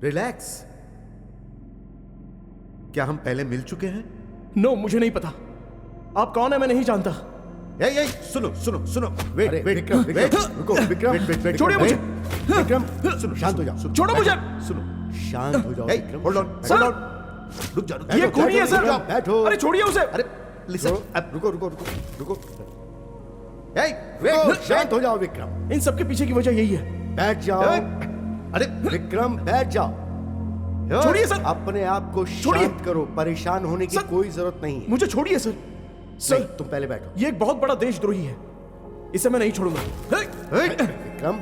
Relax. क्या हम पहले मिल चुके हैं? नो, मुझे नहीं पता। आप कौन है? मैं नहीं जानता। ए, सुनो सुनो सुनो, वेट वेट विक्रम, वेट, रुको विक्रम, वेट, छोड़िए मुझे। विक्रम सुनो, शांत हो जाओ, छोड़ो मुझे। सुनो, शांत हो जाओ विक्रम। Hold on, sir. रुक जा। ये खूनी है सर। बैठो। अरे छोड़िए उसे। अरे लिसन, रुको रुको रुको रुको, वेट, शांत हो जाओ विक्रम, इन सबके पीछे की वजह यही है। बैठ जाओ। अरे विक्रम बैठ जाओ, छोड़िए सर। अपने आप को छोड़िए। शांत करो, परेशान होने की सर। कोई जरूरत नहीं है। मुझे छोड़िए सर। नहीं, तुम पहले बैठो। ये एक बहुत बड़ा देशद्रोही है, इसे मैं नहीं छोड़ूंगा। विक्रम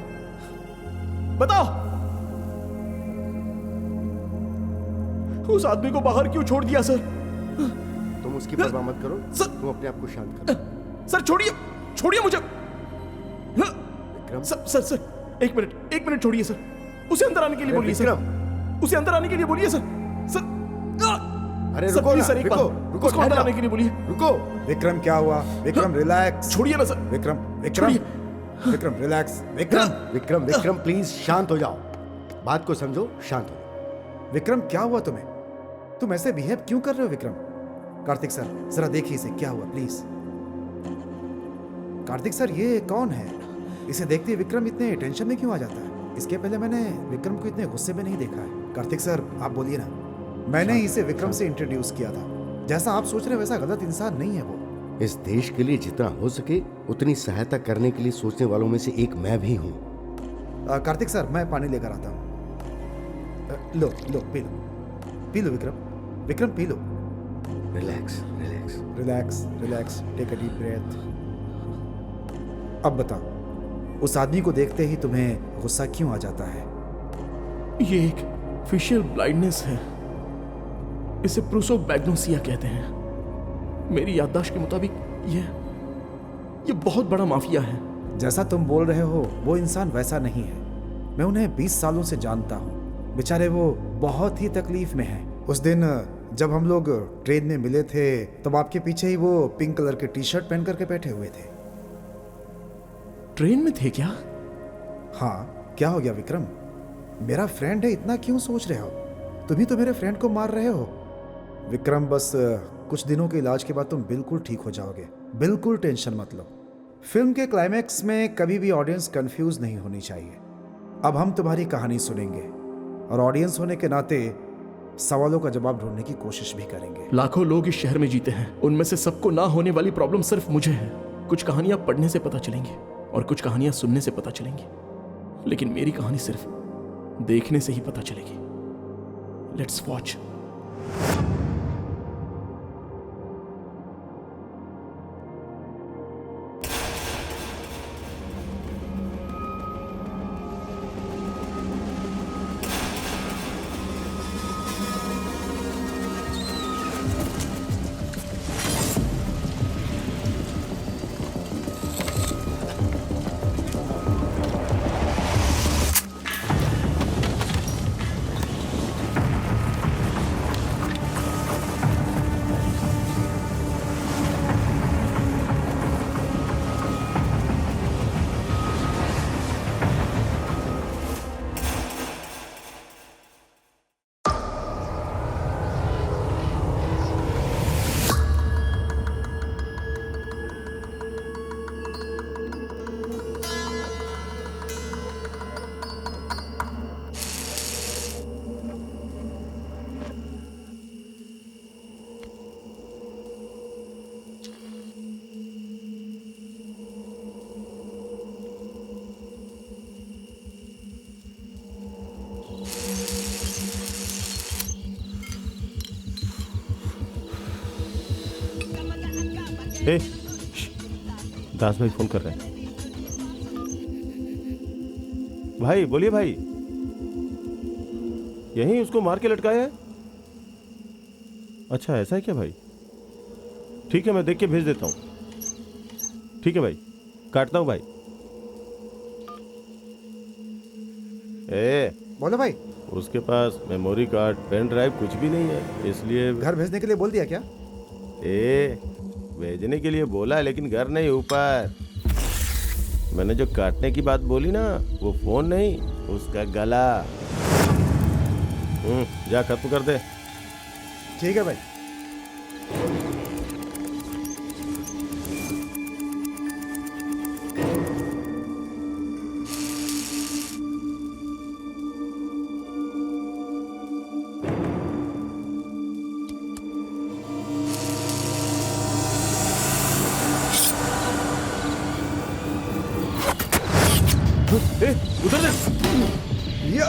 बताओ, उस आदमी को बाहर क्यों छोड़ दिया सर? तुम उसकी परवाह मत करो, सर। तुम अपने आप को शांत करो। सर छोड़िए, छोड़िए मुझे। विक्रम सर एक मिनट छोड़िए सर। उसे अंदर आने के लिए बोलिए सर। विक्रम, उसे अंदर आने के लिए बोलिए सर। अरे सर रुको प्लीज ना, सर, एक बार रुको उसको अंदर ठहर आने जाओ। के लिए बोलिए। रुको विक्रम, क्या हुआ? विक्रम रिलैक्स। छोड़िए ना sir. Vikram Vikram Vikram relax. Vikram Vikram please शांत हो जाओ, बात को समझो, शांत हो। विक्रम, क्या हुआ तुम्हें? तुम ऐसे बिहेव क्यों कर रहे हो विक्रम? कार्तिक सर जरा देखिए इसे, क्या हुआ प्लीज। कार्तिक सर ये कौन है? इसे देखते ही विक्रम इतने टेंशन में क्यों आ जाता है? इसके पहले मैंने विक्रम को इतने गुस्से में नहीं देखा है। कार्तिक सर आप बोलिए ना। मैंने इसे विक्रम से इंट्रोड्यूस किया था। जैसा आप सोच रहे हैं वैसा गलत इंसान नहीं है वो। इस देश के लिए जितना हो सके उतनी सहायता करने के लिए सोचने वालों में से एक मैं भी हूँ। कार्तिक सर मैं पानी लेकर आता हूँ। लो लो पी लो, पी लो विक्रम, विक्रम पी लो। Relax relax. Relax relax, take a deep breath. अब बताओ, उस आदमी को देखते ही तुम्हें गुस्सा क्यों आ जाता है? ये एक फेशियल ब्लाइंडनेस है। इसे प्रूसोबैग्नोसिया कहते हैं। मेरी याददाश्त के मुताबिक ये बहुत बड़ा माफिया है। जैसा तुम बोल रहे हो वो इंसान वैसा नहीं है। मैं उन्हें 20 सालों से जानता हूँ। बेचारे वो बहुत ही तकलीफ में हैं। उस दिन जब हम लोग ट्रेन में मिले थे तब आपके पीछे ही वो पिंक कलर के टी शर्ट पहन करके बैठे हुए थे। ट्रेन में थे क्या? हाँ, क्या हो गया विक्रम? मेरा फ्रेंड है, इतना क्यों सोच रहे हो? तुम ही तो मेरे फ्रेंड को मार रहे हो। विक्रम बस कुछ दिनों के इलाज के बाद तुम बिल्कुल ठीक हो जाओगे। बिल्कुल टेंशन मत लो। फिल्म के क्लाइमैक्स में कभी भी ऑडियंस कंफ्यूज नहीं होनी चाहिए। अब हम तुम्हारी कहानी सुनेंगे और ऑडियंस होने के नाते सवालों का जवाब ढूंढने की कोशिश भी करेंगे। लाखों लोग इस शहर में जीते हैं, उनमें से सबको ना होने वाली प्रॉब्लम सिर्फ मुझे है। कुछ कहानियां पढ़ने से पता चलेंगी और कुछ कहानियां सुनने से पता चलेंगी, लेकिन मेरी कहानी सिर्फ देखने से ही पता चलेगी। Let's watch. ए, दास भाई फोन कर रहे हैं। भाई बोलिए भाई, यहीं उसको मार के लटकाया है? अच्छा ऐसा है क्या भाई? ठीक है मैं देख के भेज देता हूँ। ठीक है भाई, काटता हूँ भाई। ए बोलो भाई। उसके पास मेमोरी कार्ड पेन ड्राइव कुछ भी नहीं है, इसलिए घर भेजने के लिए बोल दिया क्या? ए भेजने के लिए बोला लेकिन घर नहीं, ऊपर। मैंने जो काटने की बात बोली ना, वो फोन नहीं, उसका गला। जा खत्म कर दे। ठीक है भाई। ए, उधर देख। या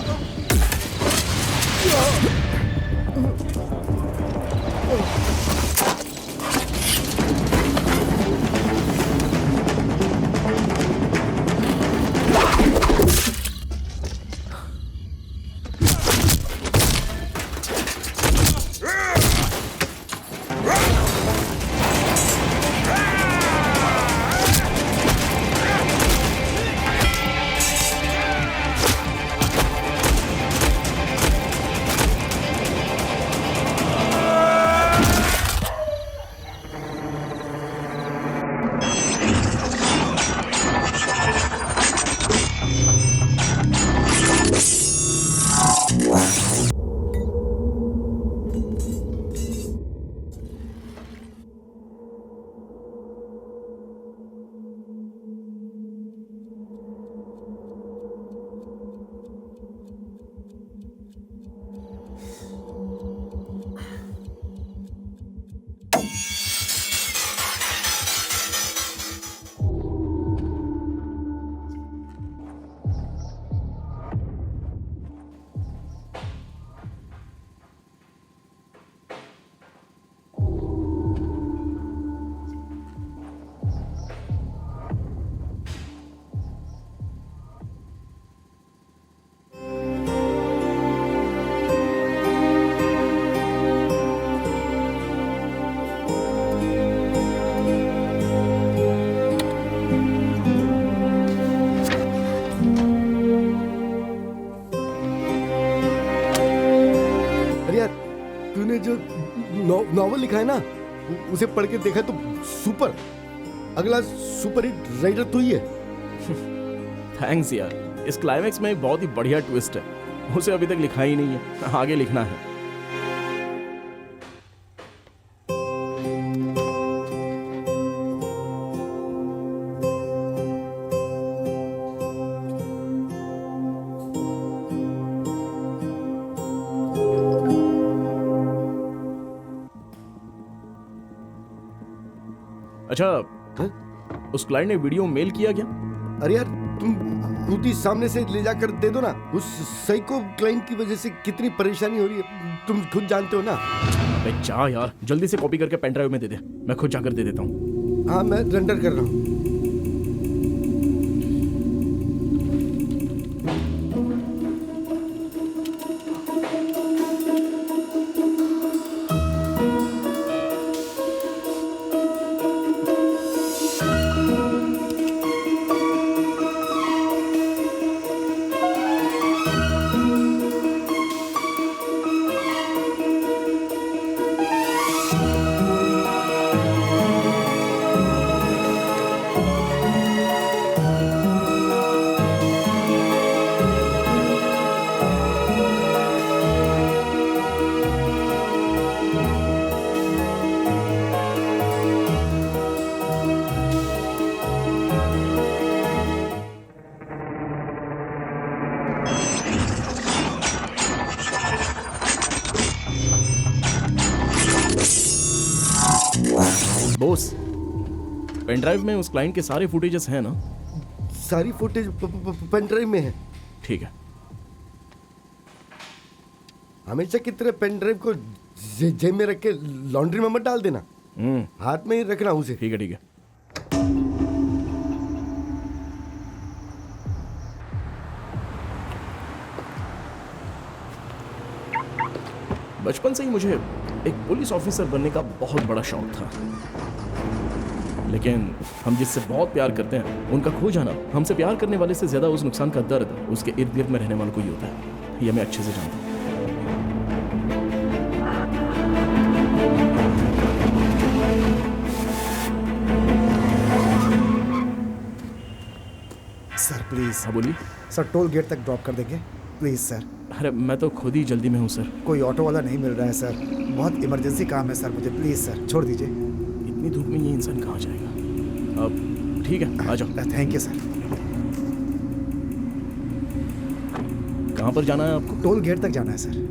नॉवल लिखा है ना, उसे पढ़ के देखा तो सुपर, अगला सुपर हिट राइटर तो ही है। थैंक्स यार, इस क्लाइमैक्स में एक बहुत ही बढ़िया ट्विस्ट है, उसे अभी तक लिखा ही नहीं है, आगे लिखना है। अच्छा, उस क्लाइंट ने वीडियो मेल किया क्या? अरे यार तुम खुद ही सामने से ले जाकर दे दो ना, उस साइको क्लाइंट की वजह से कितनी परेशानी हो रही है तुम खुद जानते हो ना। अबे जा यार, जल्दी से कॉपी करके पेन ड्राइव में दे दे, मैं खुद जाकर दे देता हूँ। हाँ मैं रेंडर कर रहा हूँ। बोस, पेन ड्राइव में उस क्लाइंट के सारे फुटेजेस हैं ना? सारी फुटेज पेन ड्राइव में है। ठीक है। हमेशा की तरह पेन ड्राइव को जेब में रख के लॉन्ड्री में मत डाल देना, हाथ में ही रखना उसे। ठीक है ठीक है। बचपन से ही मुझे एक पुलिस ऑफिसर बनने का बहुत बड़ा शौक था, लेकिन हम जिससे बहुत प्यार करते हैं उनका खो जाना हमसे प्यार करने वाले से ज्यादा उस नुकसान का दर्द उसके इर्द गिर्द में रहने वालों को ही होता है। यह मैं अच्छे से जानता हूँ। Sir please. हाँ बोलिए। सर टोल गेट तक ड्रॉप कर देंगे प्लीज सर। अरे मैं तो खुद ही जल्दी में हूँ सर। कोई ऑटो वाला नहीं मिल रहा है सर, बहुत इमरजेंसी काम है सर मुझे, प्लीज सर छोड़ दीजिए। इतनी धूप में ये इंसान कहाँ जाएगा? अब ठीक है, आ जाओ। Thank you sir. कहाँ पर जाना है आपको? टोल गेट तक जाना है sir.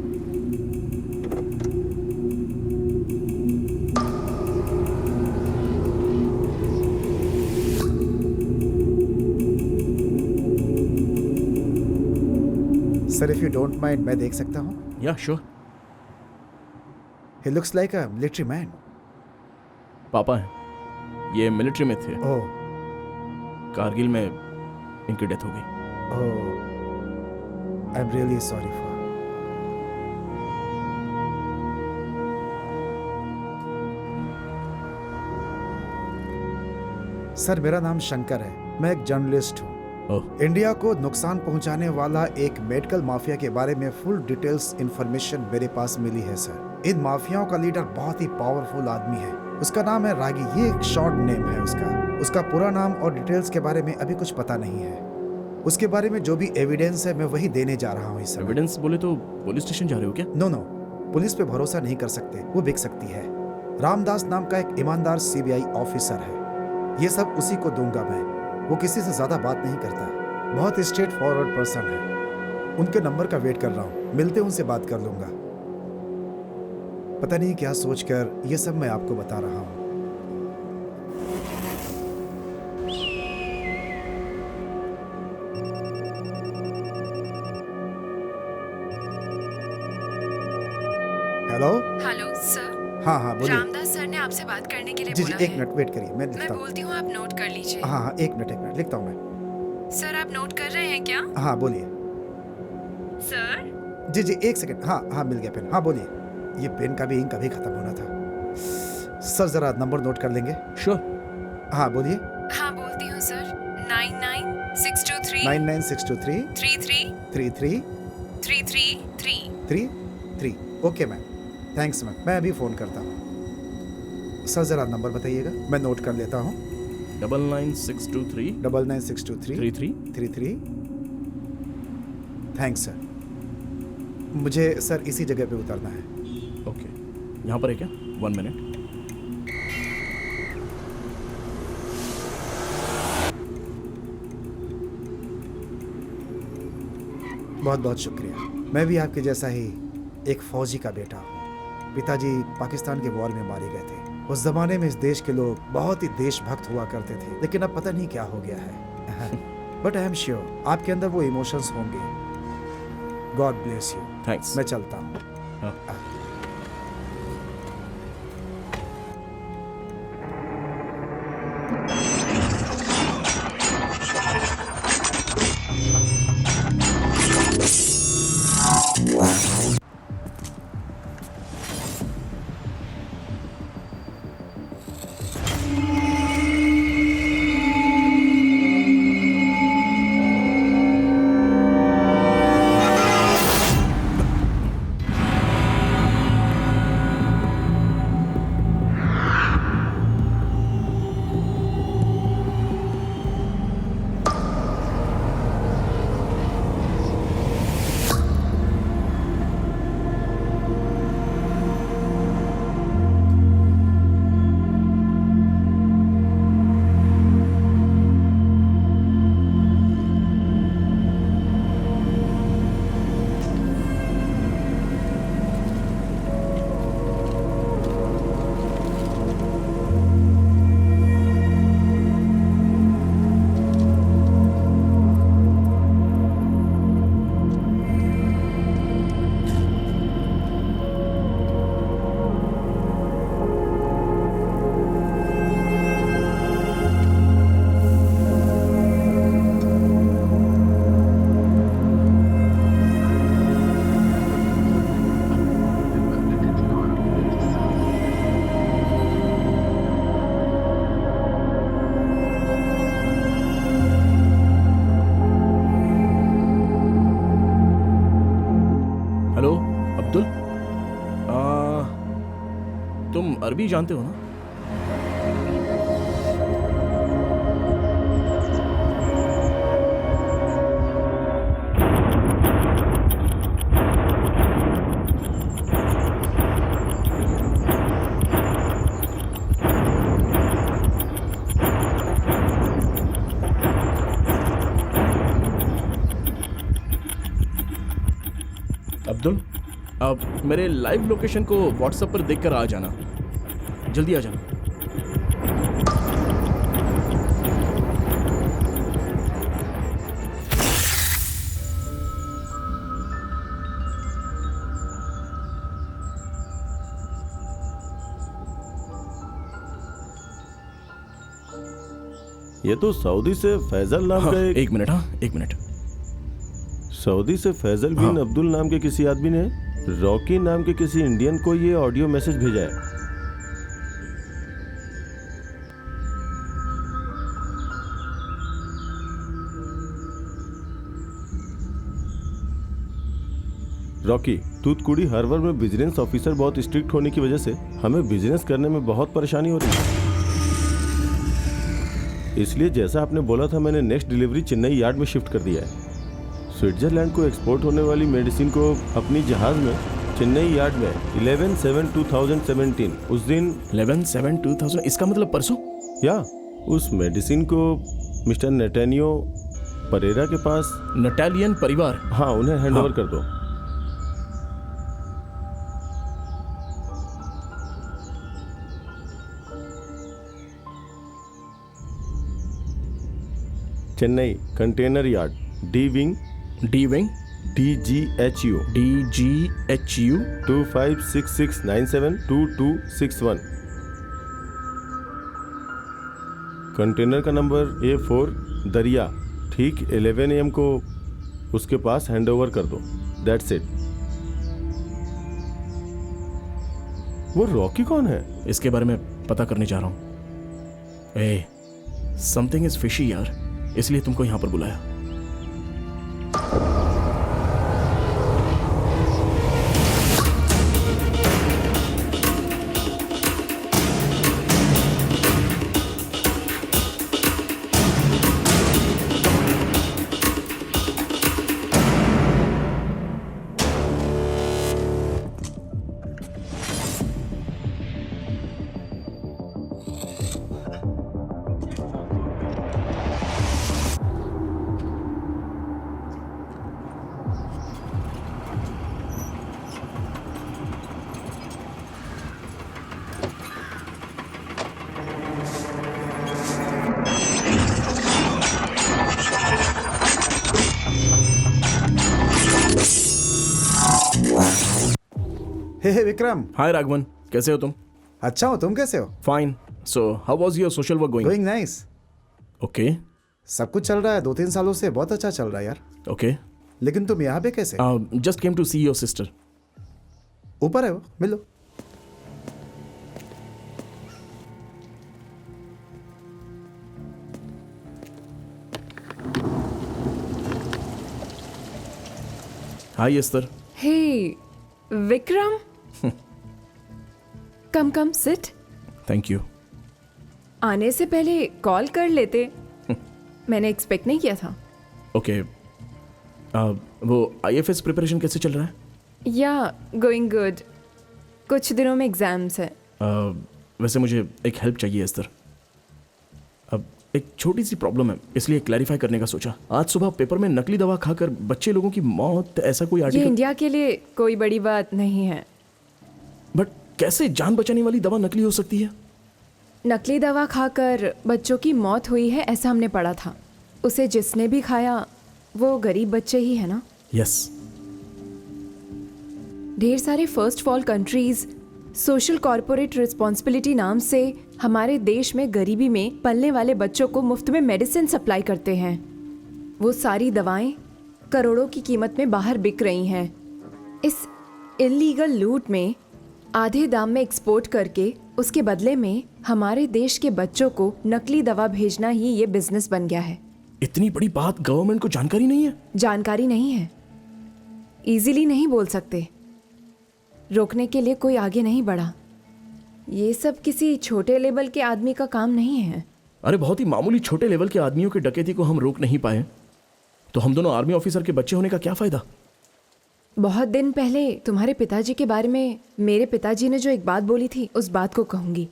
Sir if you don't mind मैं देख सकता हूँ? या sure. He looks like a military man. पापा हैं, ये मिलिट्री में थे, ओह कारगिल में इनकी डेथ हो गई। Oh I am really sorry for. Sir मेरा नाम शंकर है, मैं एक जर्नलिस्ट हूँ। ओह, इंडिया को नुकसान पहुंचाने वाला एक मेडिकल माफिया के बारे में फुल डिटेल्स इंफॉर्मेशन मेरे पास मिली है सर। इन माफियाओं का लीडर बहुत ही पावरफुल आदमी है, उसका नाम है रागी, ये एक शॉर्ट नेम है उसका पूरा नाम और डिटेल्स के बारे में अभी कुछ पता नहीं है। उसके बारे में जो भी एविडेंस है मैं वही देने जा रहा हूँ इस समय। एविडेंस बोले तो पुलिस स्टेशन जा रहे हो क्या? नो नो, पुलिस पे भरोसा नहीं कर सकते, वो बिक सकती है। रामदास नाम का एक ईमानदार सीबीआई ऑफिसर है, ये सब उसी को दूंगा मैं। वो किसी से ज्यादा बात नहीं करता, बहुत स्ट्रेट फॉरवर्ड पर्सन है। उनके नंबर का वेट कर रहा हूँ, मिलते उनसे बात कर लूंगा। पता नहीं क्या सोचकर ये सब मैं आपको बता रहा हूँ। हेलो। Hello sir. हाँ हाँ बोलिए। रामदास सर ने आपसे बात करने के लिए जी बोला जी एक है। मिनट वेट करिए, मैं मैं लिखता हूँ। बोलती हूँ, आप नोट कर लीजिए। हाँ हाँ एक मिनट लिखता हूँ मैं। सर आप नोट कर रहे हैं क्या? हाँ बोलिए। सर जी जी एक सेकंड, हाँ हाँ मिल गया पेन। हाँ बोलिए। ये पेन का भी इंक अभी खत्म होना था। सर जरा नंबर नोट कर लेंगे? श्योर। हाँ बोलिए। हाँ बोलती हूँ sir. 99623 99623 33 33 333 33। Okay ma'am, thanks ma'am, मैं अभी फ़ोन करता हूँ। सर ज़रा नंबर बताइएगा, मैं नोट कर लेता हूँ। 99623 99623 33 33। Thanks sir. मुझे सर इसी जगह पे उतरना है। ओके, यहाँ पर है क्या? 1 मिनट। बहुत बहुत शुक्रिया। मैं भी आपके जैसा ही एक फौजी का बेटा हूँ। पिताजी पाकिस्तान के वॉर में मारे गए थे। उस जमाने में इस देश के लोग बहुत ही देशभक्त हुआ करते थे, लेकिन अब पता नहीं क्या हो गया है। बट आई एम श्योर आपके अंदर वो इमोशंस होंगे। God bless you. थैंक्स। मैं चलता हूँ। हाँ। हेलो अब्दुल, तुम अरबी जानते हो ना? अब्दुल, अब मेरे लाइव लोकेशन को व्हाट्सएप पर देखकर आ जाना। जल्दी आ जाना। ये तो सऊदी से फैजल नाम हाँ, का एक मिनट। हाँ, एक मिनट। सऊदी से फैजल बिन हाँ। अब्दुल नाम के किसी आदमी ने रॉकी नाम के किसी इंडियन को ये ऑडियो मैसेज भेजा है। रॉकी, तूतकुड़ी हार्बर में बिजनेस ऑफिसर बहुत स्ट्रिक्ट होने की वजह से हमें बिजनेस करने में बहुत परेशानी हो रही है। इसलिए जैसा आपने बोला था, मैंने नेक्स्ट डिलीवरी चेन्नई यार्ड में शिफ्ट कर दिया है। स्विट्जरलैंड को एक्सपोर्ट होने वाली मेडिसिन को अपनी जहाज में चेन्नई यार्ड में 11/7/2017 उस दिन 11/7/2000, इसका मतलब परसों? या उस मेडिसिन को मिस्टर नेटेनियो परेरा के पास, नटालियन परिवार। हाँ, उन्हें हैंड ओवर कर दो। Chennai container yard, D wing DWing DGHU DGHU 2566972261। Container का नंबर A4 दरिया, ठीक 11 AM को उसके पास हैंड ओवर कर दो। That's it. वो रॉकी कौन है? इसके बारे में पता करने जा रहा हूँ। ए, समथिंग इज फिशी यार, इसलिए तुमको यहाँ पर बुलाया। हे विक्रम, हाय राघवन, कैसे हो तुम? अच्छा हो, तुम कैसे हो? Fine. So how was your social work going? Going nice. Okay. सब कुछ चल रहा है, 2-3 सालों से बहुत अच्छा चल रहा है यार. ओके. लेकिन तुम यहाँ पे कैसे? Just came to see your sister. ऊपर है वो, मिलो. Hi Esther. Hey, Vikram. come sit. Thank you. आने से पहले कॉल कर लेते. मैंने एक्सपेक्ट नहीं किया था. ओके. वो आईएफएस प्रिपरेशन कैसे चल रहा है? या गोइंग गुड. कुछ दिनों में एग्जाम्स है. वैसे मुझे एक हेल्प चाहिए एस्तर. अब एक छोटी सी प्रॉब्लम है, इसलिए क्लैरिफाई करने का सोचा. आज सुबह पेपर में नकली दवा खाकर बच्चे लोगों की मौत, ऐसा कोई ये आर्टिकल. इंडिया के लिए कोई बड़ी बात नहीं है. बट कैसे जान बचाने वाली दवा नकली हो सकती है? नकली दवा खाकर बच्चों की मौत हुई है ऐसा हमने पढ़ा था. उसे जिसने भी खाया वो गरीब बच्चे ही है ना. यस. ढेर सारे first world countries social corporate responsibility नाम से हमारे देश में गरीबी में पलने वाले बच्चों को मुफ्त में मेडिसिन सप्लाई करते हैं. वो सारी दवाएं करोड़ों की कीमत में बाहर बिक रही हैं. इस इल्लीगल लूट में आधे दाम में एक्सपोर्ट करके उसके बदले में हमारे देश के बच्चों को नकली दवा भेजना ही ये बिजनेस बन गया है. इतनी बड़ी बात गवर्नमेंट को जानकारी नहीं है? जानकारी नहीं है, इजीली नहीं बोल सकते. रोकने के लिए कोई आगे नहीं बढ़ा. ये सब किसी छोटे लेवल के आदमी का काम नहीं है. अरे बहुत ही मामूली छोटे लेवल के आदमियों की डकैती को हम रोक नहीं पाए तो हम दोनों आर्मी ऑफिसर के बच्चे होने का क्या फायदा? बहुत दिन पहले तुम्हारे पिताजी के बारे में मेरे पिताजी ने जो एक बात बोली थी उस बात को कहूंगी.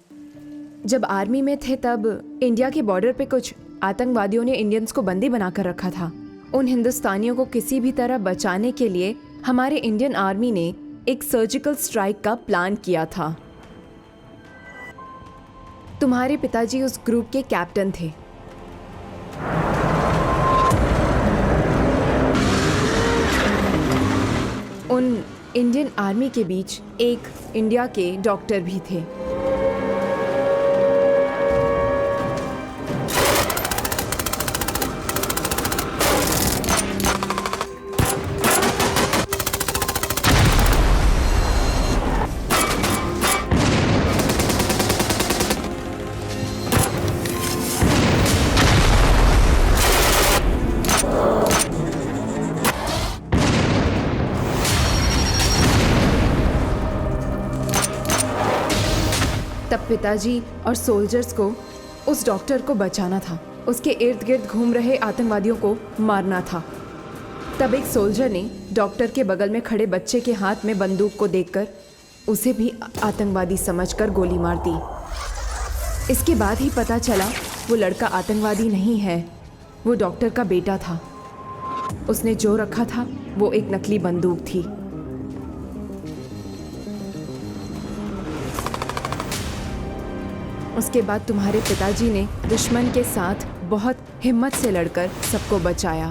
जब आर्मी में थे तब इंडिया के बॉर्डर पे कुछ आतंकवादियों ने इंडियंस को बंदी बनाकर रखा था. उन हिंदुस्तानियों को किसी भी तरह बचाने के लिए हमारे इंडियन आर्मी ने एक सर्जिकल स्ट्राइक का प्लान किया था. तुम्हारे पिताजी उस ग्रुप के कैप्टन थे. उन इंडियन आर्मी के बीच एक इंडिया के डॉक्टर भी थे. तब पिताजी और सोल्जर्स को उस डॉक्टर को बचाना था. उसके इर्द गिर्द घूम रहे आतंकवादियों को मारना था. तब एक सोल्जर ने डॉक्टर के बगल में खड़े बच्चे के हाथ में बंदूक को देखकर उसे भी आतंकवादी समझकर गोली मार दी. इसके बाद ही पता चला वो लड़का आतंकवादी नहीं है, वो डॉक्टर का बेटा था. उसने जो रखा था वो एक नकली बंदूक थी. उसके बाद तुम्हारे पिताजी ने दुश्मन के साथ बहुत हिम्मत से लड़कर सबको बचाया.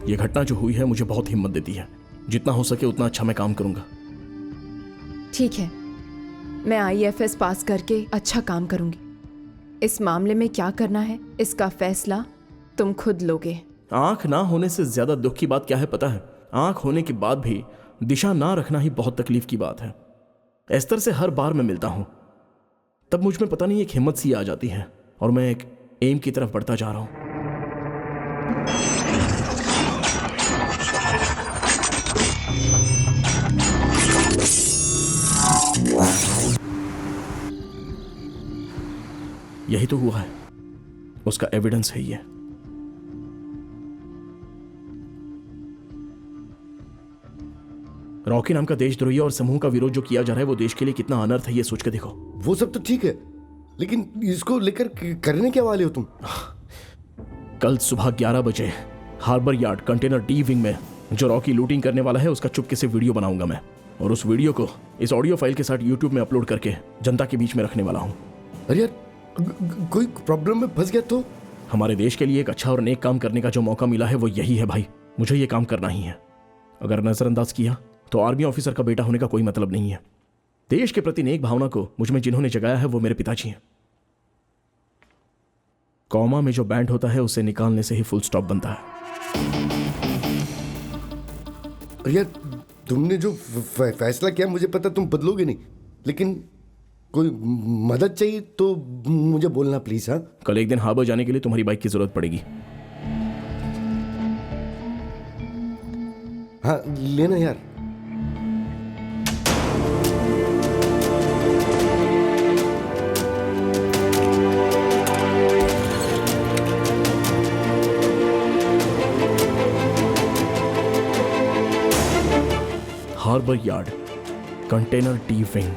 ये घटना जो हुई है मुझे बहुत हिम्मत देती है. जितना हो सके उतना अच्छा मैं काम करूंगा. ठीक है, मैं आईएफएस पास करके अच्छा काम करूंगी. इस मामले में क्या करना है इसका फैसला तुम खुद लोगे. आंख ना होने से ज्यादा दुख की बात क्या है पता है? आंख होने के बाद भी दिशा ना रखना ही बहुत तकलीफ की बात है. एस्तर से हर बार मैं मिलता हूं तब मुझ में पता नहीं एक हिम्मत सी आ जाती है और मैं एक एम की तरफ बढ़ता जा रहा हूं. यही तो हुआ है, उसका एविडेंस है ये. रॉकी नाम का देशद्रोही और समूह का विरोध जो किया जा रहा है वो देश के लिए कितना अनर्थ है ये सोच के देखो. वो सब तो ठीक है, लेकिन इसको लेकर करने क्या वाले हो तुम? कल सुबह 11 बजे harbour yard container D wing में जो रॉकी लूटिंग करने वाला है उसका चुपके से वीडियो बनाऊंगा मैं, और उस वीडियो को इस ऑडियो फाइल के साथ यूट्यूब में अपलोड करके जनता के बीच में रखने वाला हूं. अरे यार, कोई प्रॉब्लम में फंस गया तो? हमारे देश के लिए एक अच्छा और नेक काम करने का जो मौका मिला है वो यही है भाई. मुझे ये काम करना ही है. अगर नजरअंदाज किया तो आर्मी ऑफिसर का बेटा होने का कोई मतलब नहीं है। देश के प्रति नेक भावना को मुझ में जिन्होंने जगाया है वो मेरे पिताजी हैं। कॉमा में जो बैंड होता है उसे निकालने से ही फुल स्टॉप बनता है। और यार तुमने जो फैसला किया मुझे पता तुम बदलोगे नहीं, लेकिन कोई मदद चाहिए तो मुझे बोलना प्लीज। हाँ कल एक दिन हार्बर जाने के लिए तुम्हारी बाइक की जरूरत पड़ेगी। हाँ लेना यार। Harbour yard, container T wing.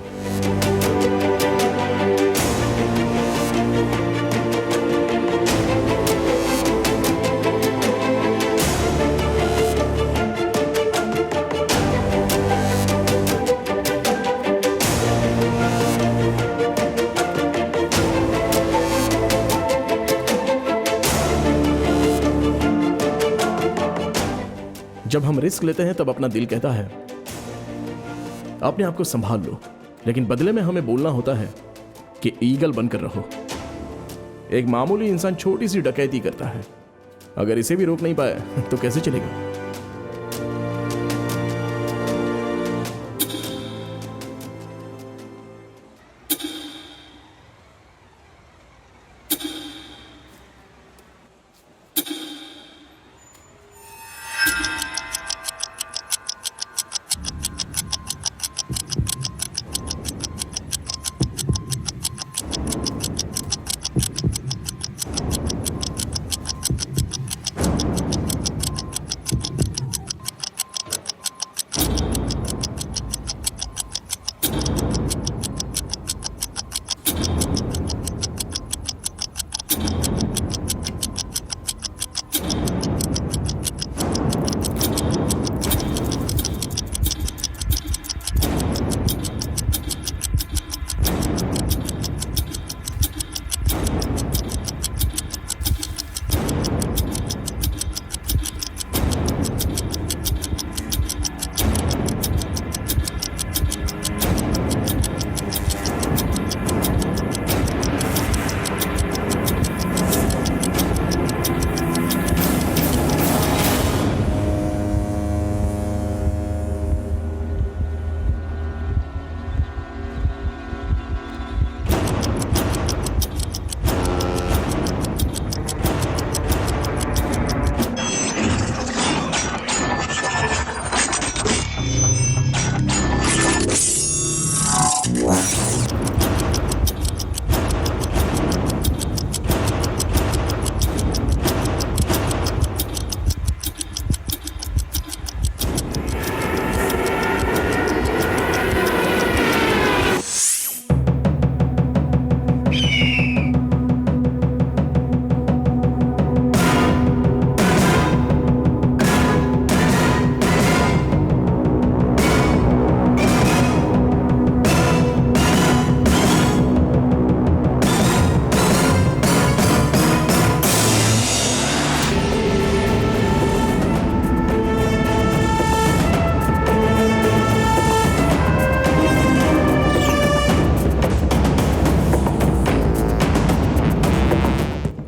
जब हम रिस्क लेते हैं तब अपना दिल कहता है अपने आप को संभाल लो, लेकिन बदले में हमें बोलना होता है कि ईगल बनकर रहो। एक मामूली इंसान छोटी सी डकैती करता है, अगर इसे भी रोक नहीं पाए तो कैसे चलेगा।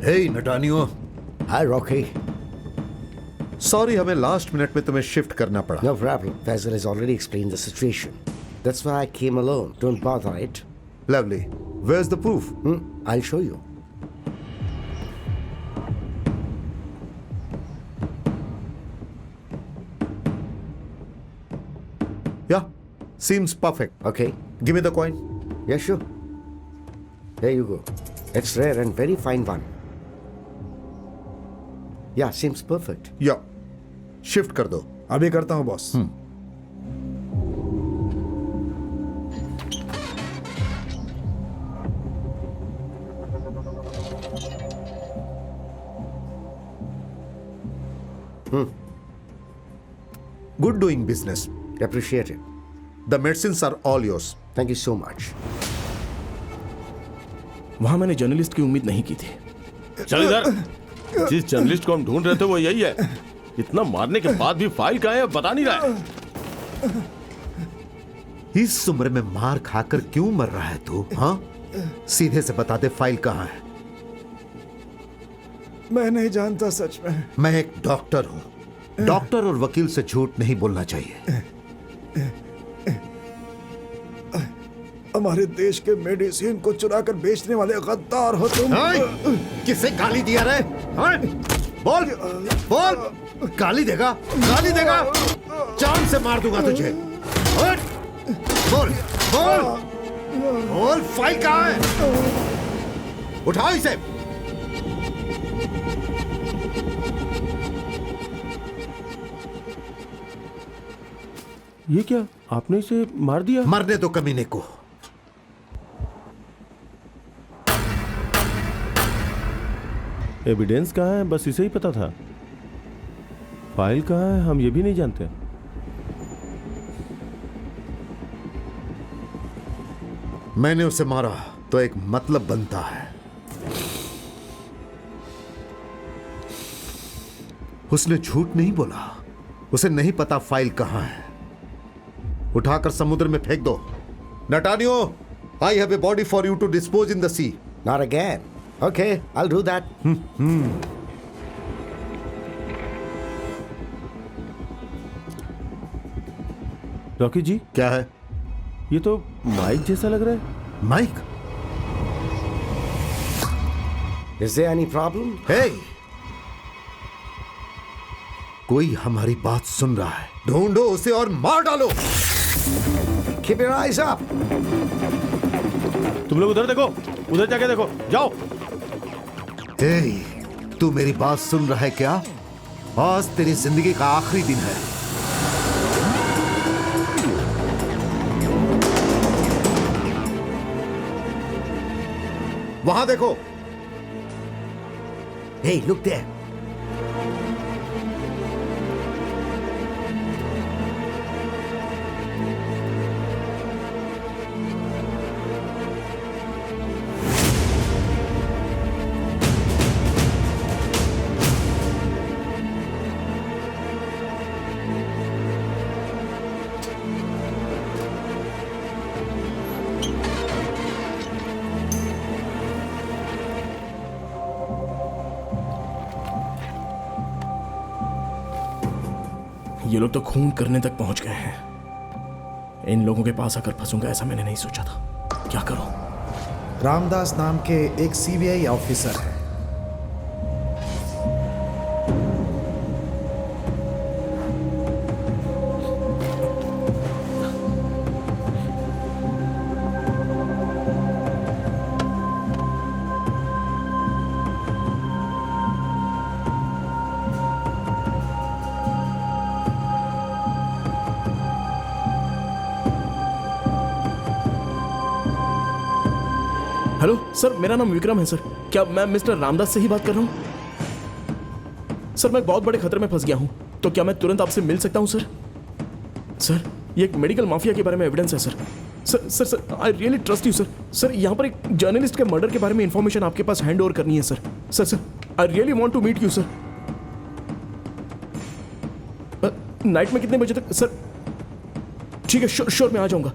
हे नटानियो, हाय रॉकी। सॉरी हमें लास्ट मिनट में तुम्हें शिफ्ट करना पड़ा। No problem. Faisal has already explained the situation. That's why I came alone. Don't bother it. Lovely. Where's the proof? I'll show you. Yeah, seems perfect. Okay. Give me the coin. Yeah, sure. There you go. It's rare and very fine one. Yeah, seems perfect. Yeah. Shift कर दो। अभी करता हूँ boss. Good doing business. Appreciate it. The medicines are all yours. Thank you so much. वहां मैंने journalist की उम्मीद नहीं की थी। चल इधर। जिस जर्नलिस्ट को हम ढूंढ रहे थे वो यही है। इतना मारने के बाद भी फाइल कहाँ है बता नहीं रहा है। इस उम्र में मार खाकर क्यों मर रहा है तू? हाँ, सीधे से बता दे, फाइल कहाँ है? मैं नहीं जानता सच में। मैं एक डॉक्टर हूं। डॉक्टर और वकील से झूठ नहीं बोलना चाहिए। हमारे देश के मेडिसिन को चुरा कर बेचने वाले गद्दार हो तुम। किसे गाली दिया रे? हाँ? बोल बोल, गाली देगा? गाली देगा? जान से मार दूंगा तुझे। हट! बोल बोल बोल, फाइल कहाँ है? उठाओ इसे। ये क्या, आपने इसे मार दिया? मरने दो कमीने को। एविडेंस कहाँ है? बस इसे ही पता था। फाइल कहाँ है हम ये भी नहीं जानते। मैंने उसे मारा तो एक मतलब बनता है। उसने झूठ नहीं बोला। उसे नहीं पता फाइल कहां है। उठाकर समुद्र में फेंक दो। नटानियो, I have a body for you to dispose in the sea. Not again. Okay, I'll do that. Rocky ji, क्या है? ये तो माइक जैसा लग रहा है। Mic? Is there any problem? Hey, कोई हमारी बात सुन रहा है। ढूंढो उसे और मार डालो। Keep your eyes up. तुम लोग उधर देखो, उधर जाके देखो, जाओ। हे, तू मेरी बात सुन रहा है क्या? आज तेरी जिंदगी का आखिरी दिन है। वहां देखो। Hey, look there. ये लोग तो खून करने तक पहुंच गए हैं। इन लोगों के पास आकर फंसूंगा ऐसा मैंने नहीं सोचा था। क्या करूं? रामदास नाम के एक सीबीआई ऑफिसर है। हेलो सर, मेरा नाम विक्रम है सर। क्या मैं मिस्टर रामदास से ही बात कर रहा हूं? सर, मैं बहुत बड़े खतरे में फंस गया हूं, तो क्या मैं तुरंत आपसे मिल सकता हूं सर? सर, ये एक मेडिकल माफिया के बारे में एविडेंस है sir. Sir sir sir, I really trust you sir. Sir, यहाँ पर एक जर्नलिस्ट के मर्डर के बारे में इंफॉर्मेशन आपके पास हैंड ओवर करनी है sir. Sir sir, I really want to meet you sir. Night में कितने बजे तक सर? ठीक है, श्योर मैं आ जाऊंगा।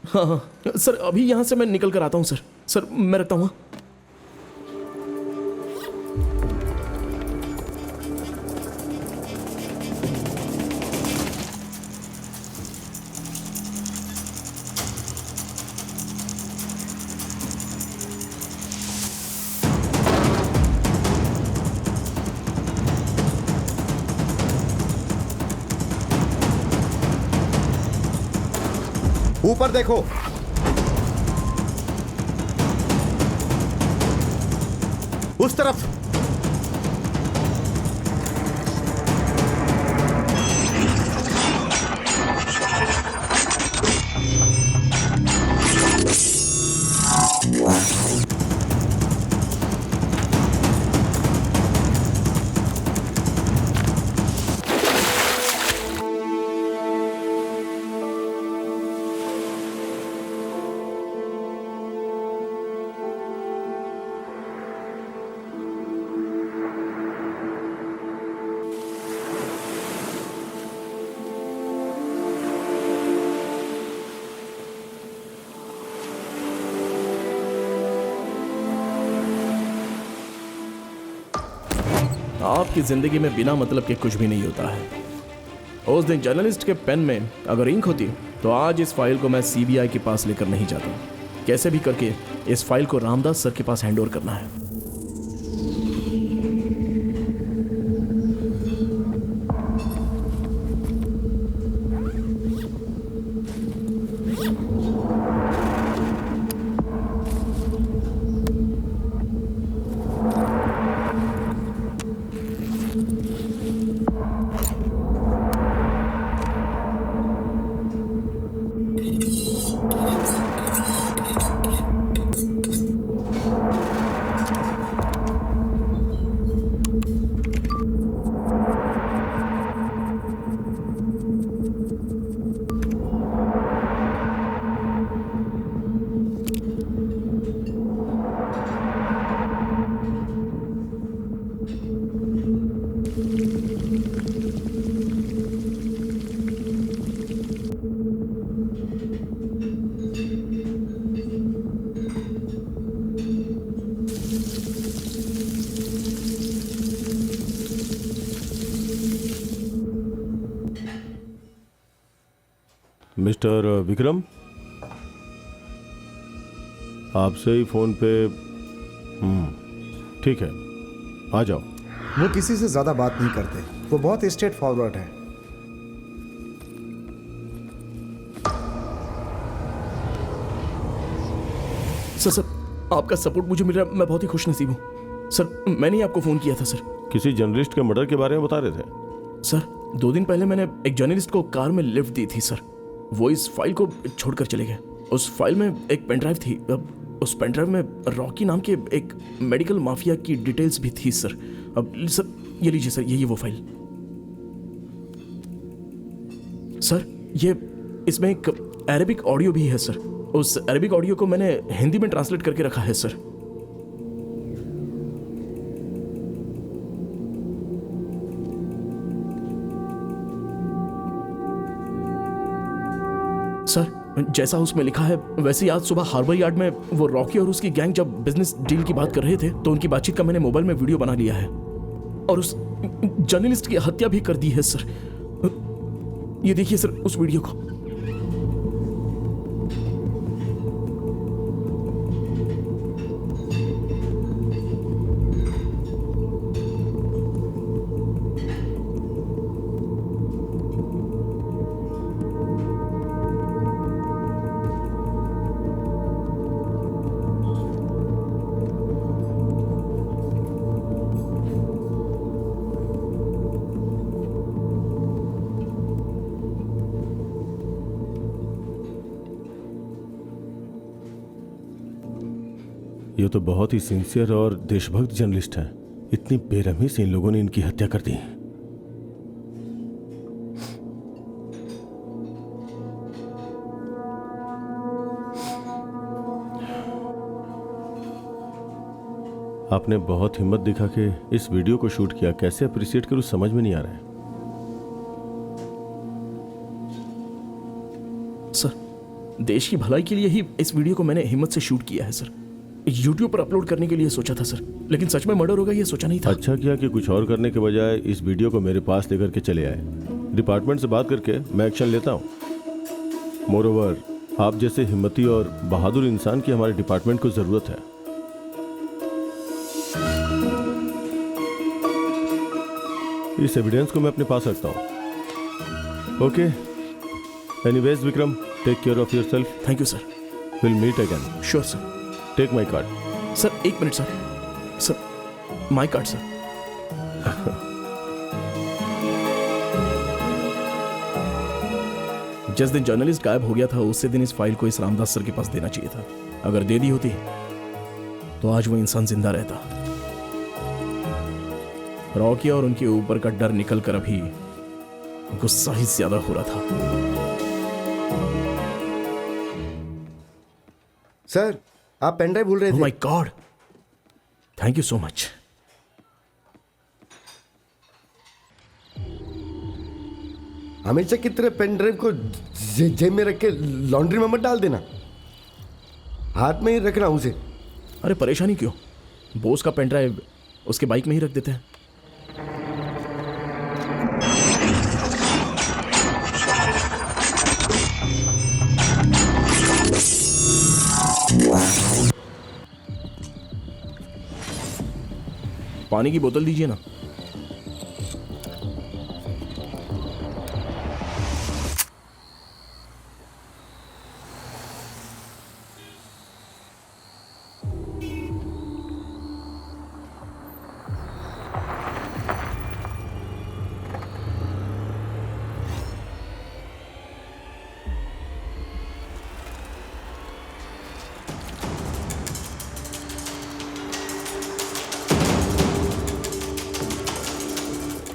हाँ हाँ सर, अभी यहाँ से मैं निकल कर आता हूँ सर। सर, मैं रखता हूँ। ऊपर देखो। उस तरफ। आपकी जिंदगी में बिना मतलब के कुछ भी नहीं होता है। उस दिन जर्नलिस्ट के पेन में अगर इंक होती तो आज इस फाइल को मैं सीबीआई के पास लेकर नहीं जाता। कैसे भी करके इस फाइल को रामदास सर के पास हैंडओवर करना है। मिस्टर विक्रम, आपसे ही फोन पे। ठीक है, आ जाओ। वो किसी से ज़्यादा बात नहीं करते, वो बहुत स्ट्रेट फॉरवर्ड है। सर आपका सपोर्ट मुझे मिल रहा है, मैं बहुत ही खुशनसीब हूँ। सर मैंने ही आपको फ़ोन किया था सर। किसी जर्नलिस्ट के मर्डर के बारे में बता रहे थे। सर 2 दिन पहले मैंने एक जर्नलिस्ट को कार में लिफ्ट दी थी सर। वो इस फाइल को छोड़कर चले गए। उस फाइल में एक पेन ड्राइव थी। अब उस पेन ड्राइव में रॉकी नाम के एक मेडिकल माफिया की डिटेल्स भी थी सर। अब सर ये लीजिए सर, यही वो फाइल। सर ये इसमें एक अरेबिक ऑडियो भी है सर। उस अरेबिक ऑडियो को मैंने हिंदी में ट्रांसलेट करके रखा है सर। सर जैसा उसमें लिखा है वैसे ही आज सुबह हार्बर यार्ड में वो रॉकी और उसकी गैंग जब बिजनेस डील की बात कर रहे थे तो उनकी बातचीत का मैंने मोबाइल में वीडियो बना लिया है और उस जर्नलिस्ट की हत्या भी कर दी है सर। ये देखिए सर उस वीडियो को। ये तो बहुत ही सिंसियर और देशभक्त जर्नलिस्ट हैं। इतनी बेरहमी से इन लोगों ने इनकी हत्या कर दी। आपने बहुत हिम्मत दिखा के इस वीडियो को शूट किया। कैसे अप्रिशिएट करूं समझ में नहीं आ रहा है। सर देश की भलाई के लिए ही इस वीडियो को मैंने हिम्मत से शूट किया है सर। YouTube पर अपलोड करने के लिए सोचा था सर, लेकिन सच में मर्डर होगा ये सोचा नहीं था। अच्छा किया कि कुछ और करने के बजाय इस वीडियो को मेरे पास लेकर के चले आए। डिपार्टमेंट से बात करके मैं एक्शन लेता हूँ। मोरोवर आप जैसे हिम्मती और बहादुर इंसान की हमारे डिपार्टमेंट को जरूरत है। इस एविडेंस को मैं अपने पास रखता हूँ। Okay, anyways Vikram, take care of yourself. Thank you sir. Will meet again. Sure sir. Take my card. Sir 1 minute sir. Sir my card sir. जिस दिन जर्नलिस्ट गायब हो गया था उसी दिन इस फाइल को इस रामदास सर के पास देना चाहिए था। अगर दे दी होती तो आज वो इंसान जिंदा रहता। रॉकी और उनके ऊपर का डर निकल कर अभी गुस्सा ही ज्यादा हो रहा था। सर आप पेन ड्राइव भूल रहे ओह थे। My God, thank you so much. हमेशा की तरह पेन ड्राइव को जेब में रख के लॉन्ड्री में मत डाल देना, हाथ में ही रखना उसे। अरे परेशानी क्यों, बोस का पेन ड्राइव उसके बाइक में ही रख देते हैं। पानी की बोतल दीजिए ना।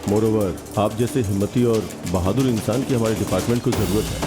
मोरोवर, आप जैसे हिम्मती और बहादुर इंसान की हमारे डिपार्टमेंट को ज़रूरत है।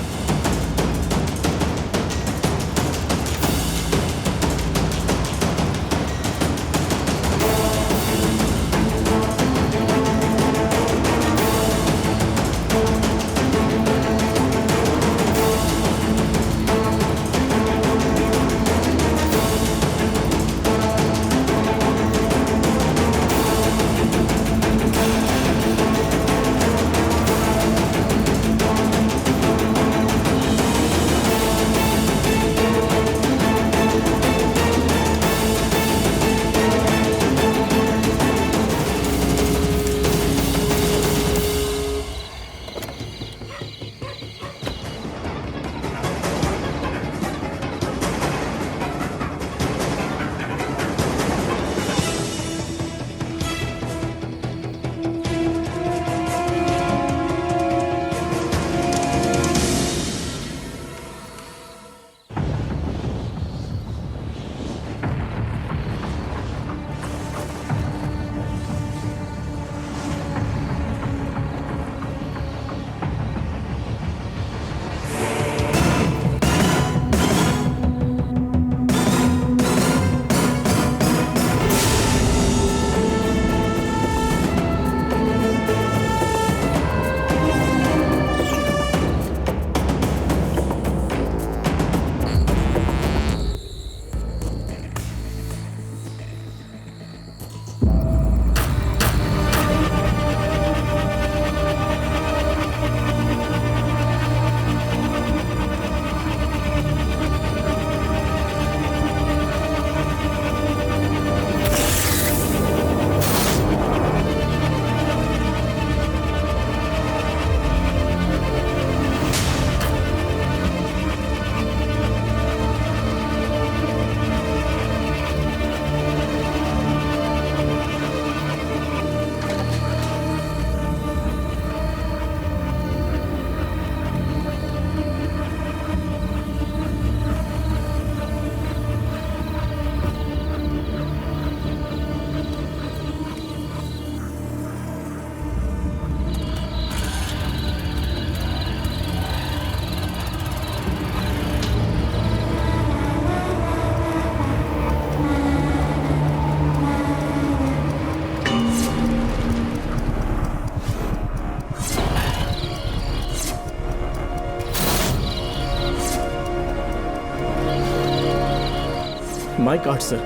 My card sir.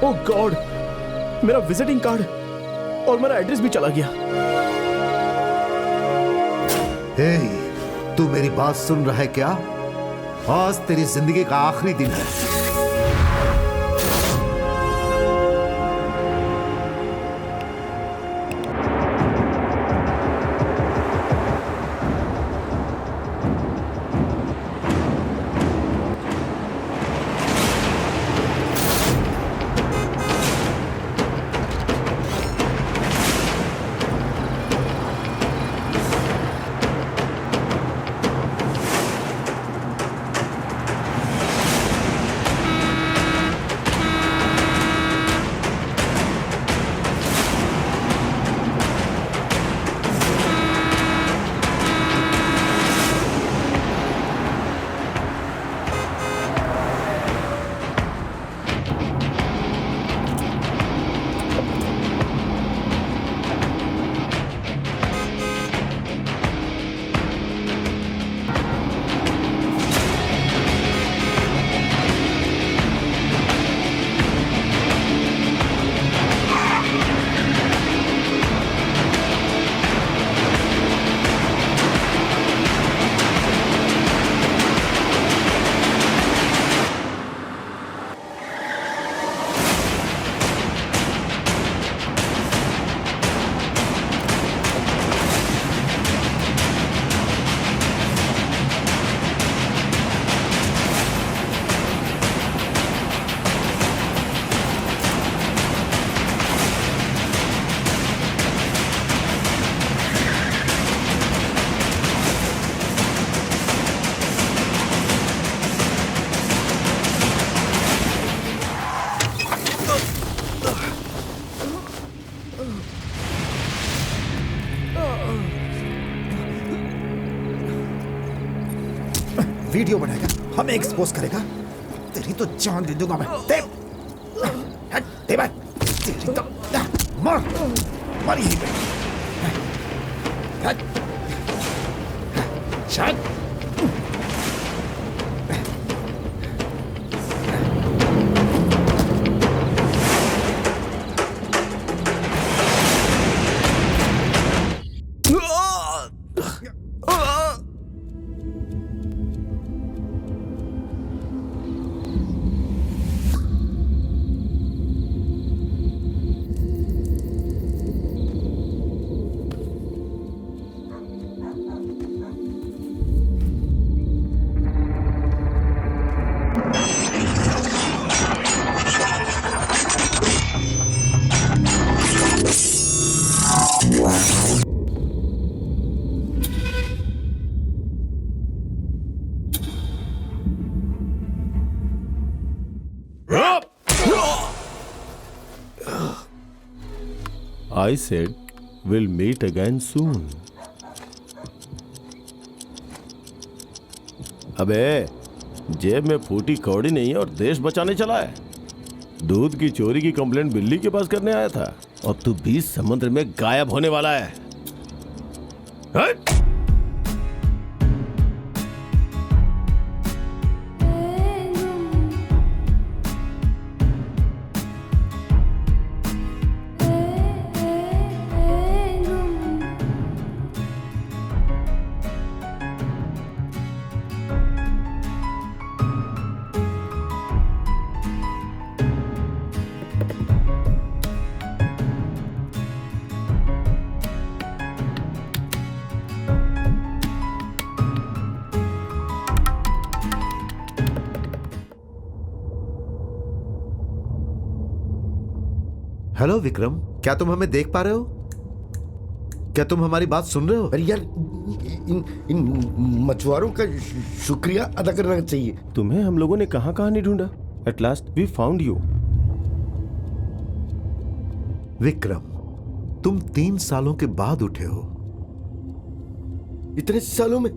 Oh God, मेरा विजिटिंग कार्ड और मेरा एड्रेस भी चला गया। हे, तू मेरी बात सुन रहा है क्या? आज तेरी जिंदगी का आखिरी दिन है। वीडियो बनाएगा, हमें एक्सपोज करेगा, तेरी तो जान दे दूंगा मैं। दे दे भाई, तेरी तो मार मारी ही शायद। I said we'll meet again soon. अबे जेब में फूटी कौड़ी नहीं है और देश बचाने चला है। दूध की चोरी की कंप्लेंट बिल्ली के पास करने आया था और तू 20 समुद्र में गायब होने वाला है। हट! हेलो विक्रम, क्या तुम हमें देख पा रहे हो? क्या तुम हमारी बात सुन रहे हो? अरे यार, इन मछुआरों का शुक्रिया अदा करना चाहिए। तुम्हें हम लोगों ने कहां कहां नहीं ढूंढा। At last we found you. Vikram, तुम 3 सालों के बाद उठे हो। इतने सालों में?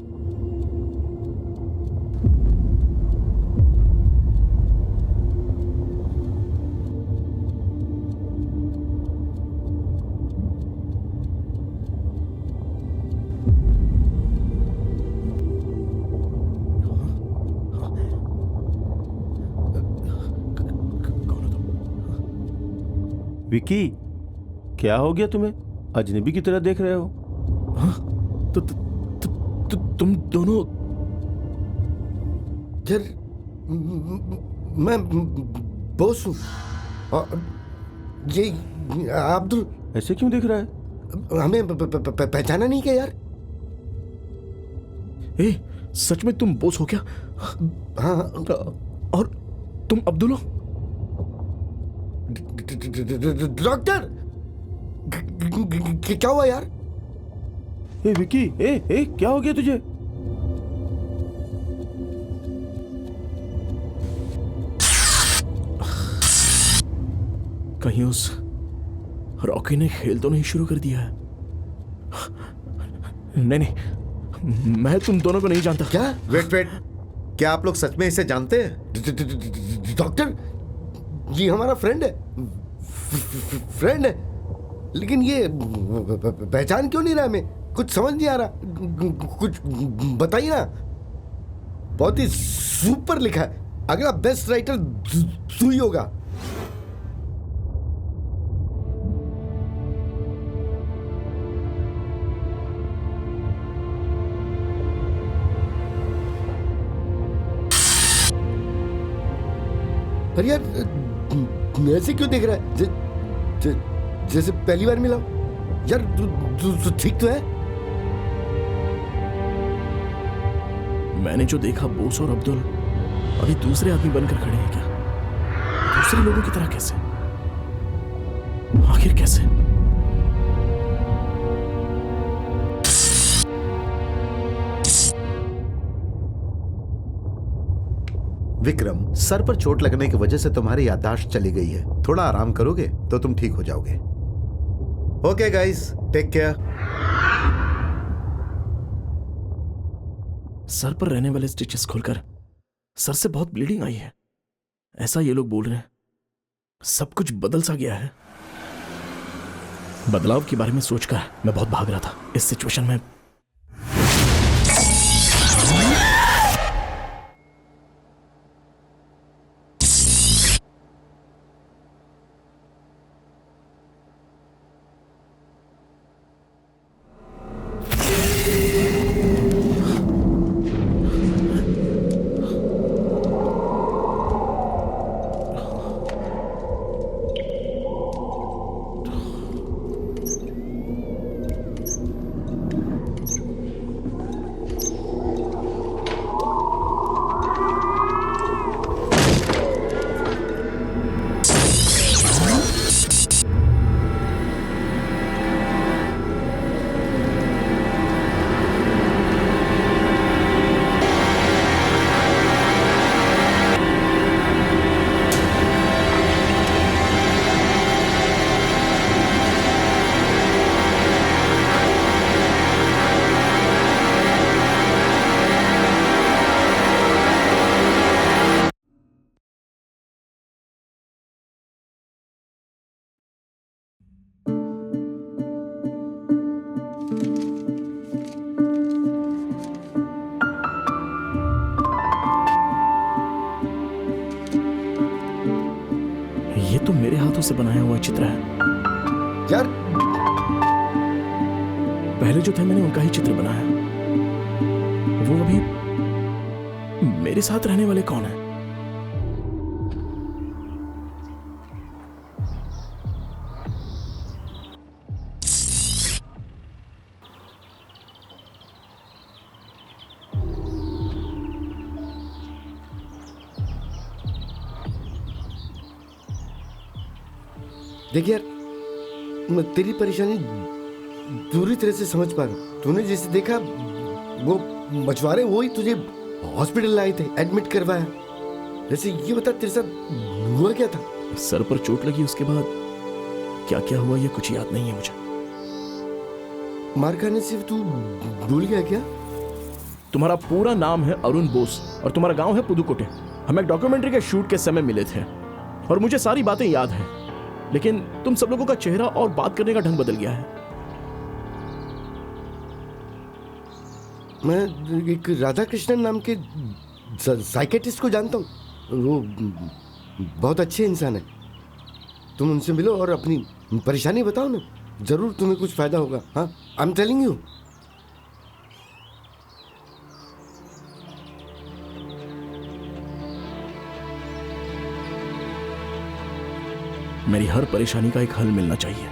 विकी, क्या हो गया तुम्हें? अजनबी की तरह देख रहे हो। तुम दोनों। यार, मैं बॉस हूँ और ये अब्दुल। ऐसे क्यों देख रहा है? हमें पहचाना नहीं क्या यार? ए, सच में तुम बोस हो क्या? हाँ। और तुम अब्दुल हो? डॉक्टर, क्या हुआ यार? ए विकी, ए क्या हो गया तुझे? कहीं उस रॉकी ने खेल तो नहीं शुरू कर दिया है? नहीं, मैं तुम दोनों को नहीं जानता। क्या? वेट, क्या आप लोग सच में इसे जानते हैं? डॉक्टर, ये हमारा फ्रेंड है, लेकिन ये पहचान क्यों नहीं रहा हमें? कुछ समझ नहीं आ रहा, कुछ बताइए ना। बहुत ही सुपर लिखा है, अगला बेस्ट राइटर सुई होगा। अरे यार, ऐसे क्यों देख रहा है? जैसे पहली बार मिला यार। तू ठीक तो है? मैंने जो देखा, बोस और अब्दुल अभी दूसरे आदमी बनकर खड़े हैं क्या? दूसरे लोगों की तरह कैसे? आखिर कैसे? विक्रम, सर पर चोट लगने की वजह से तुम्हारी याददाश्त चली गई है। थोड़ा आराम करोगे तो तुम ठीक हो जाओगे। Okay guys, take care. सर पर रहने वाले स्टिचेस खोलकर सर से बहुत ब्लीडिंग आई है, ऐसा ये लोग बोल रहे हैं। सब कुछ बदल सा गया है। बदलाव के बारे में सोचकर मैं बहुत भाग रहा था। इस सिचुएशन में ये तो मेरे हाथों से बनाया हुआ चित्र है। यार पहले जो थे मैंने उनका ही चित्र बनाया। वो अभी मेरे साथ रहने वाले कौन है? देख यार, मैं तेरी परेशानी पूरी तरह से समझ पा रहा हूँ। तूने जैसे देखा वो मछुआरे वही तुझे हॉस्पिटल लाए थे, एडमिट करवाया। जैसे ये बता तेरे साथ हुआ क्या था? सर पर चोट लगी, उसके बाद क्या क्या हुआ ये कुछ याद नहीं है मुझे। मार खाने से तू भूल गया क्या? तुम्हारा पूरा नाम है अरुण बोस और तुम्हारा गांव है पुदुकोटे। हम एक डॉक्यूमेंट्री के शूट के समय मिले थे और मुझे सारी बातें याद है, लेकिन तुम सब लोगों का चेहरा और बात करने का ढंग बदल गया है। मैं एक राधा कृष्णन नाम के साइकेट्रिस्ट को जानता हूँ। वो बहुत अच्छे इंसान है। तुम उनसे मिलो और अपनी परेशानी बताओ ना, जरूर तुम्हें कुछ फायदा होगा। हाँ, आई एम टेलिंग यू। मेरी हर परेशानी का एक हल मिलना चाहिए।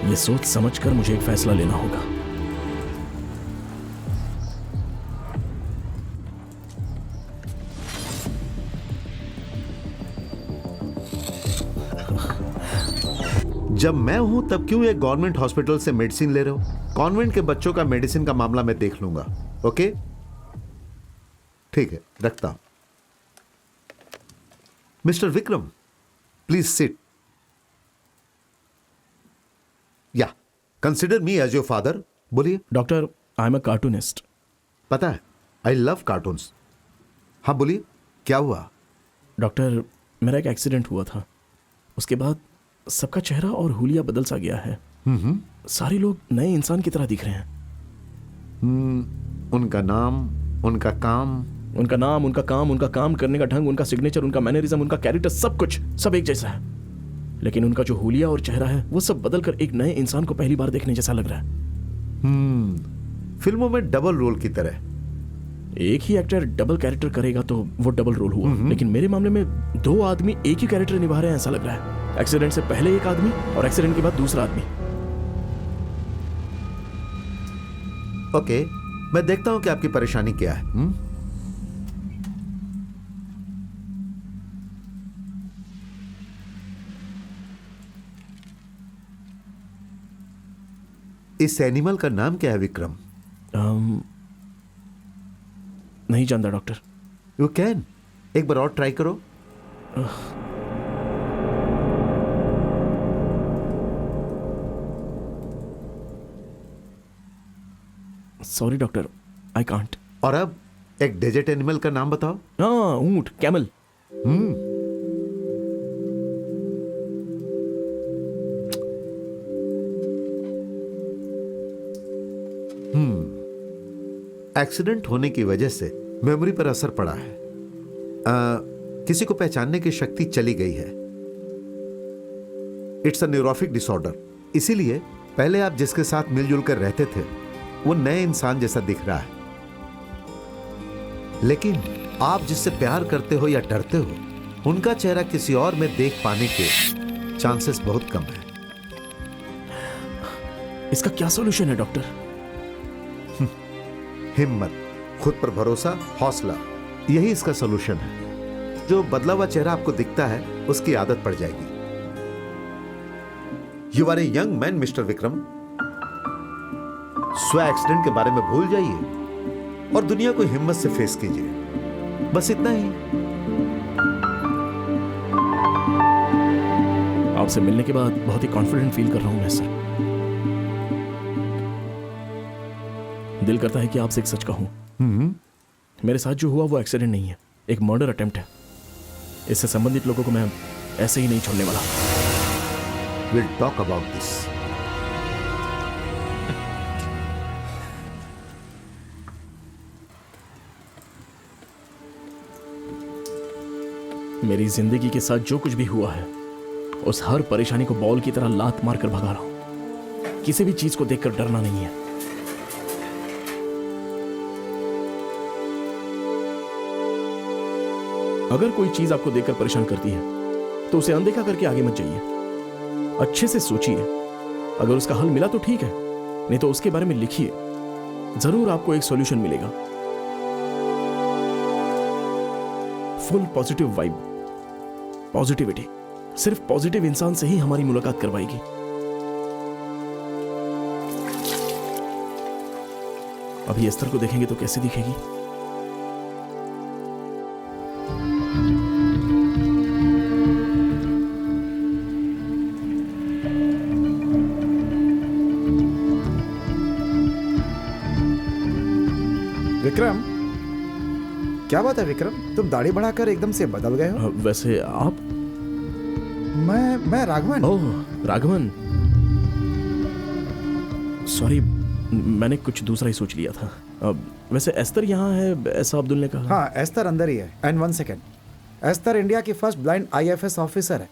ये सोच समझकर मुझे एक फैसला लेना होगा। जब मैं हूं तब क्यों एक गवर्नमेंट हॉस्पिटल से मेडिसिन ले रहे हो? कॉन्वेंट के बच्चों का मेडिसिन का मामला मैं देख लूंगा। ओके, ठीक है, रखता हूं। Mister Vikram, please sit. Yeah consider me as your father. बोलिए। Doctor, I am a cartoonist. पता है, आई लव कार्टून्स। हाँ बोलिए, क्या हुआ? डॉक्टर, मेरा एक एक्सीडेंट हुआ था। उसके बाद सबका चेहरा और हुलिया बदल सा गया है। सारे लोग नए इंसान की तरह दिख रहे हैं। उनका नाम, उनका काम, उनका काम करने का ढंग, उनका सिग्नेचर, उनका मैनरिज्म, उनका कैरेक्टर, सब कुछ सब एक जैसा है। लेकिन उनका जो हुलिया और चेहरा है वो सब बदलकर एक नए इंसान को पहली बार देखने जैसा लग रहा है। फिल्मों में डबल रोल की तरह। एक ही एक्टर डबल कैरेक्टर करेगा तो वो डबल रोल हुआ, लेकिन मेरे मामले में दो आदमी एक ही कैरेक्टर निभा रहे हैं ऐसा लग रहा है। एक्सीडेंट से पहले एक आदमी और एक्सीडेंट के बाद दूसरा आदमी। ओके, मैं देखता हूं कि आपकी परेशानी क्या है। इस एनिमल का नाम क्या है विक्रम? नहीं जानता डॉक्टर। यू कैन एक बार और ट्राई करो। Sorry doctor, I can't. और अब एक डेजर्ट एनिमल का नाम बताओ। हाँ, ऊंट, कैमल। एक्सीडेंट होने की वजह से मेमोरी पर असर पड़ा है। किसी को पहचानने की शक्ति चली गई है। It's a neurotic disorder. इसीलिए पहले आप जिसके साथ मिलजुल कर रहते थे वो नए इंसान जैसा दिख रहा है, लेकिन आप जिससे प्यार करते हो या डरते हो उनका चेहरा किसी और में देख पाने के चांसेस बहुत कम है। इसका क्या सॉल्यूशन है डॉक्टर? हिम्मत, खुद पर भरोसा, हौसला, यही इसका सॉल्यूशन है। जो बदला हुआ चेहरा आपको दिखता है उसकी आदत पड़ जाएगी। You are a young man mister Vikram. स्व एक्सीडेंट के बारे में भूल जाइए और दुनिया को हिम्मत से फेस कीजिए, बस इतना ही। आपसे मिलने के बाद बहुत ही कॉन्फिडेंट फील कर रहा हूं मैं सर। दिल करता है कि आपसे एक सच कहूं। मेरे साथ जो हुआ वो एक्सीडेंट नहीं है, एक मर्डर अटेम्प्ट है। इससे संबंधित लोगों को मैं ऐसे ही नहीं छोड़ने वाला। We'll talk about this. मेरी जिंदगी के साथ जो कुछ भी हुआ है उस हर परेशानी को बॉल की तरह लात मारकर भगा रहा हूं। किसी भी चीज को देखकर डरना नहीं है। अगर कोई चीज आपको देखकर परेशान करती है तो उसे अनदेखा करके आगे मत जाइए। अच्छे से सोचिए, अगर उसका हल मिला तो ठीक है, नहीं तो उसके बारे में लिखिए। जरूर आपको एक सॉल्यूशन मिलेगा। फुल पॉजिटिव वाइब, पॉजिटिविटी, सिर्फ पॉजिटिव इंसान से ही हमारी मुलाकात करवाएगी। अभी एस्तर को देखेंगे तो कैसे दिखेगी? विक्रम, क्या बात है विक्रम, तुम दाढ़ी बढ़ाकर एकदम से बदल गए हो। वैसे आप? मैं राघवन। ओह, राघवन। सॉरी, मैंने कुछ दूसरा ही सोच लिया था। वैसे एस्तर यहाँ है ऐसा अब्दुल ने कहा। हाँ, एस्तर अंदर ही है। एंड 1 सेकेंड, एस्तर इंडिया की फर्स्ट ब्लाइंड IFS ऑफिसर है।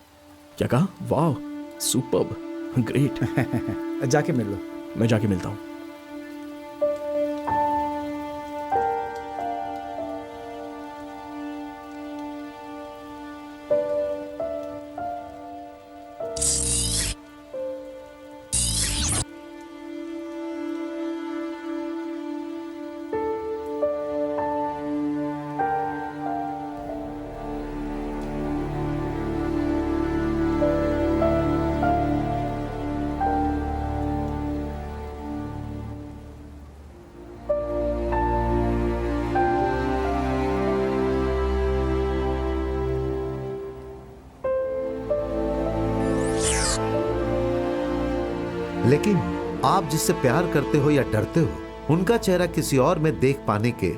क्या कहा? वाह, सुपर्ब, ग्रेट। जाके मिल लो। मैं जाके मिलता हूँ। लेकिन आप जिससे प्यार करते हो या डरते हो उनका चेहरा किसी और में देख पाने के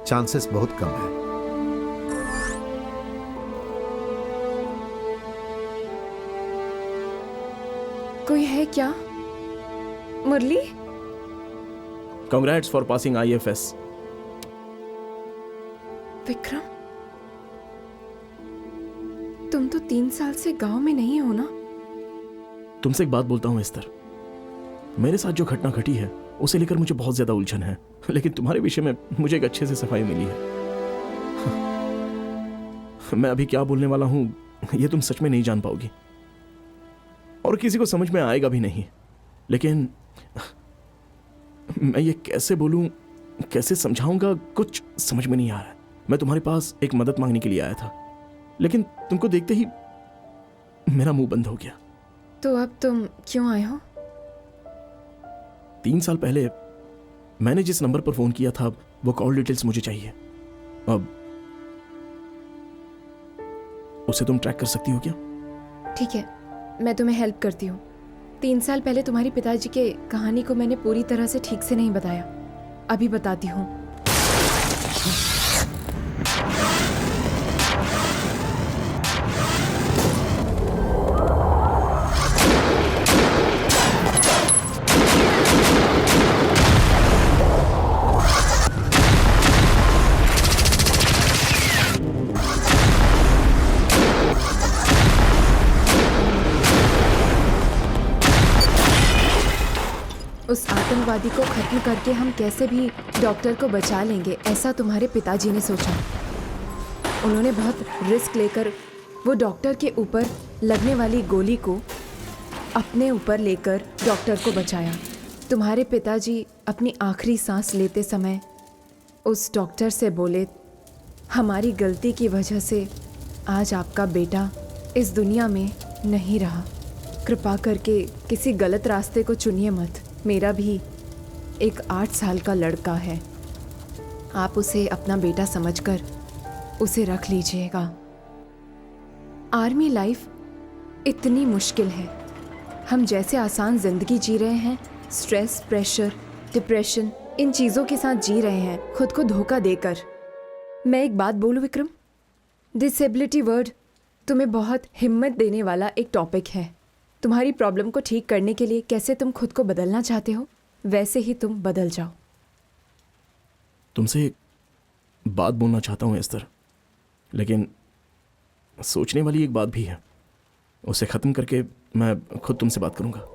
चांसेस बहुत कम है। कोई है क्या? Murli? Congrats for passing IFS। Vikram, तुम तो 3 साल से गांव में नहीं हो ना? तुमसे एक बात बोलता हूं एस्तर, मेरे साथ जो घटना घटी है उसे लेकर मुझे बहुत ज्यादा उलझन है, लेकिन तुम्हारे विषय में मुझे एक अच्छे से सफाई मिली है। मैं अभी क्या बोलने वाला हूं ये तुम सच में नहीं जान पाओगी और किसी को समझ में आएगा भी नहीं, लेकिन मैं ये कैसे बोलूं, कैसे समझाऊंगा, कुछ समझ में नहीं आ रहा है। मैं तुम्हारे पास एक मदद मांगने के लिए आया था, लेकिन तुमको देखते ही मेरा मुंह बंद हो गया। तो अब तुम क्यों आए हो? 3 साल पहले मैंने जिस नंबर पर फोन किया था वो कॉल डिटेल्स मुझे चाहिए। अब उसे तुम ट्रैक कर सकती हो क्या? ठीक है, मैं तुम्हें हेल्प करती हूँ। 3 साल पहले तुम्हारे पिताजी के कहानी को मैंने पूरी तरह से ठीक से नहीं बताया। अभी बताती हूँ। उस आतंकवादी को खत्म करके हम कैसे भी डॉक्टर को बचा लेंगे, ऐसा तुम्हारे पिताजी ने सोचा। उन्होंने बहुत रिस्क लेकर वो डॉक्टर के ऊपर लगने वाली गोली को अपने ऊपर लेकर डॉक्टर को बचाया। तुम्हारे पिताजी अपनी आखिरी सांस लेते समय उस डॉक्टर से बोले, हमारी गलती की वजह से आज आपका बेटा इस दुनिया में नहीं रहा। कृपा करके किसी गलत रास्ते को चुनिए मत। मेरा भी एक 8 साल का लड़का है, आप उसे अपना बेटा समझकर उसे रख लीजिएगा। आर्मी लाइफ इतनी मुश्किल है। हम जैसे आसान जिंदगी जी रहे हैं, स्ट्रेस, प्रेशर, डिप्रेशन, इन चीज़ों के साथ जी रहे हैं, खुद को धोखा देकर। मैं एक बात बोलूं विक्रम, डिसेबिलिटी वर्ड तुम्हें बहुत हिम्मत देने वाला एक टॉपिक है। तुम्हारी प्रॉब्लम को ठीक करने के लिए कैसे तुम खुद को बदलना चाहते हो, वैसे ही तुम बदल जाओ। तुमसे एक बात बोलना चाहता हूँ एस्तर, लेकिन सोचने वाली एक बात भी है। उसे ख़त्म करके मैं खुद तुमसे बात करूँगा।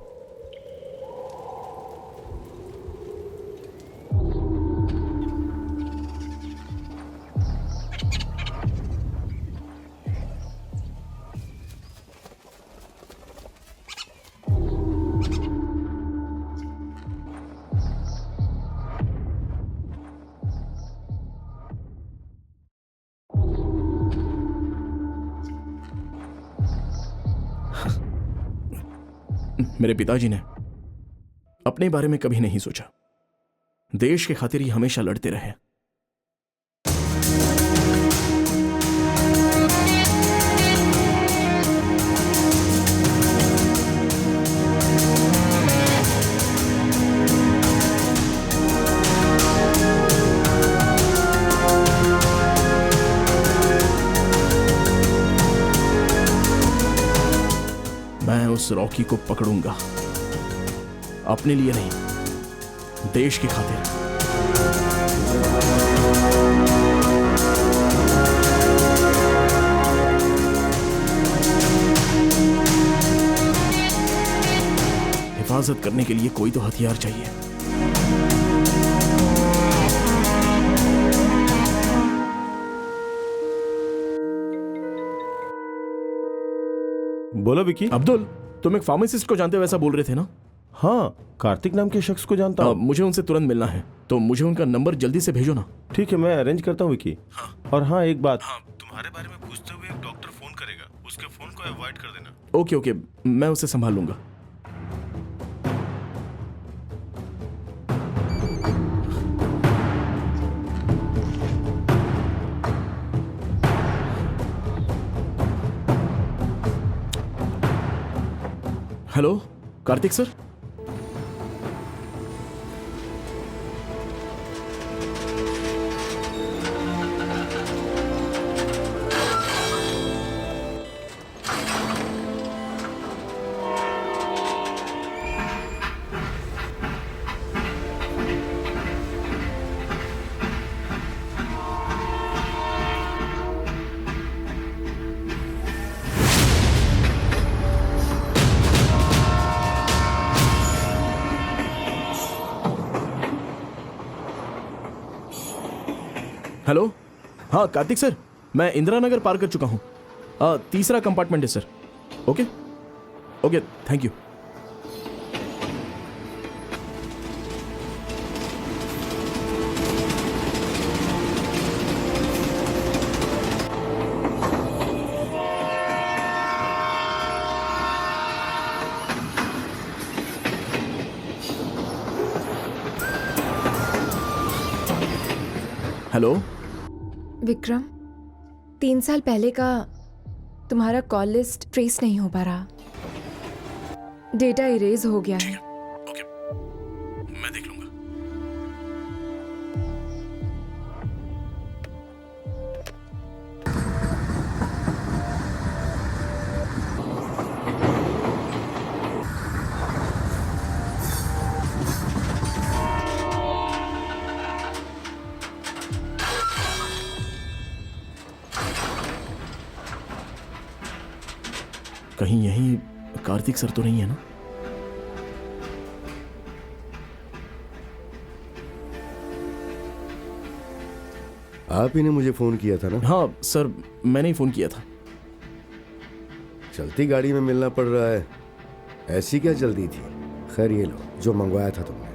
मेरे पिताजी ने अपने बारे में कभी नहीं सोचा। देश के खातिर ही हमेशा लड़ते रहे। मैं उस रॉकी को पकड़ूंगा, अपने लिए नहीं, देश की खातिर। हिफाजत करने के लिए कोई तो हथियार चाहिए। बोलो विकी। अब्दुल, तुम एक फार्मासिस्ट को जानते हो ऐसा बोल रहे थे ना? हाँ, कार्तिक नाम के शख्स को जानता हूँ। मुझे उनसे तुरंत मिलना है, तो मुझे उनका नंबर जल्दी से भेजो ना। ठीक है, मैं अरेंज करता हूँ विकी। और हाँ, एक बात, तुम्हारे बारे में पूछते हुए एक डॉक्टर फोन करेगा, उसके फोन को अवॉइड कर देना। ओके ओके, मैं उसे संभाल लूंगा। Hello Kartik sir. हेलो, हाँ कार्तिक सर, मैं इंदिरा नगर पार कर चुका हूँ। तीसरा कंपार्टमेंट है sir. Okay okay, thank you. Hello Vikram, 3 साल पहले का तुम्हारा कॉल लिस्ट ट्रेस नहीं हो पा रहा। डेटा इरेज हो गया है। ओके, मैं देख लूंगा। कहीं यही कार्तिक सर तो नहीं है ना? आप ही ने मुझे फोन किया था ना? हाँ सर, मैंने ही फोन किया था। चलती गाड़ी में मिलना पड़ रहा है, ऐसी क्या जल्दी थी? खैर ये लो जो मंगवाया था तुमने।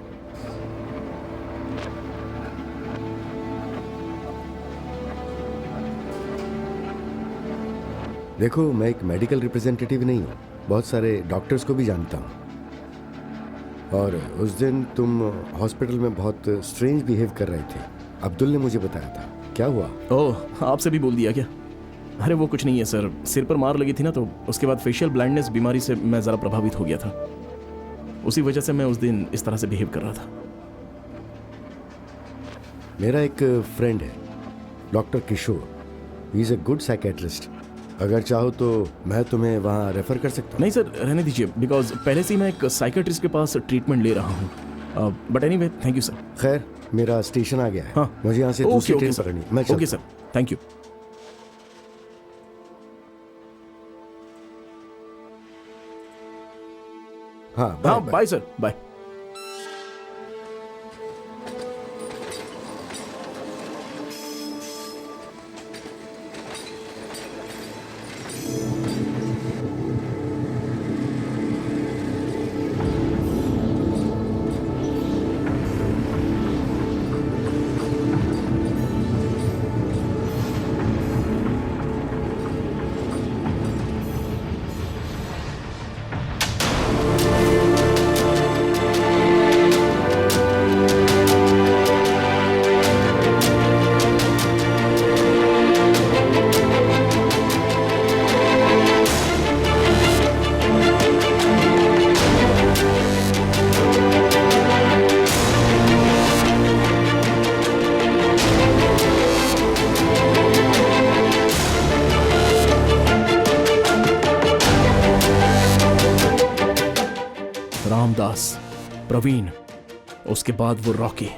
देखो, मैं एक मेडिकल रिप्रेजेंटेटिव नहीं हूँ, बहुत सारे डॉक्टर्स को भी जानता हूँ। और उस दिन तुम हॉस्पिटल में बहुत स्ट्रेंज बिहेव कर रहे थे, अब्दुल ने मुझे बताया था। क्या हुआ? ओह, आपसे भी बोल दिया क्या? अरे वो कुछ नहीं है सर, सिर पर मार लगी थी ना, तो उसके बाद फेशियल ब्लाइंडनेस बीमारी से मैं ज़रा प्रभावित हो गया था। उसी वजह से मैं उस दिन इस तरह से बिहेव कर रहा था। मेरा एक फ्रेंड है, doctor Kishore. He is a good psychiatrist. अगर चाहो तो मैं तुम्हें वहाँ रेफर कर सकता हूँ। नहीं सर, रहने दीजिए, बिकॉज पहले से ही मैं एक साइकेट्रिस्ट के पास ट्रीटमेंट ले रहा हूँ। But anyway, thank you sir. खैर, मेरा स्टेशन आ गया है। हाँ, मुझे यहाँ से दूसरी ट्रेन पकड़नी है। मैं ओके चलता सर, थैंक यू। हूँ। हाँ, हाँ, bye. Bye sir, bye. Ramdas, Praveen, उसके बाद वो रॉकी।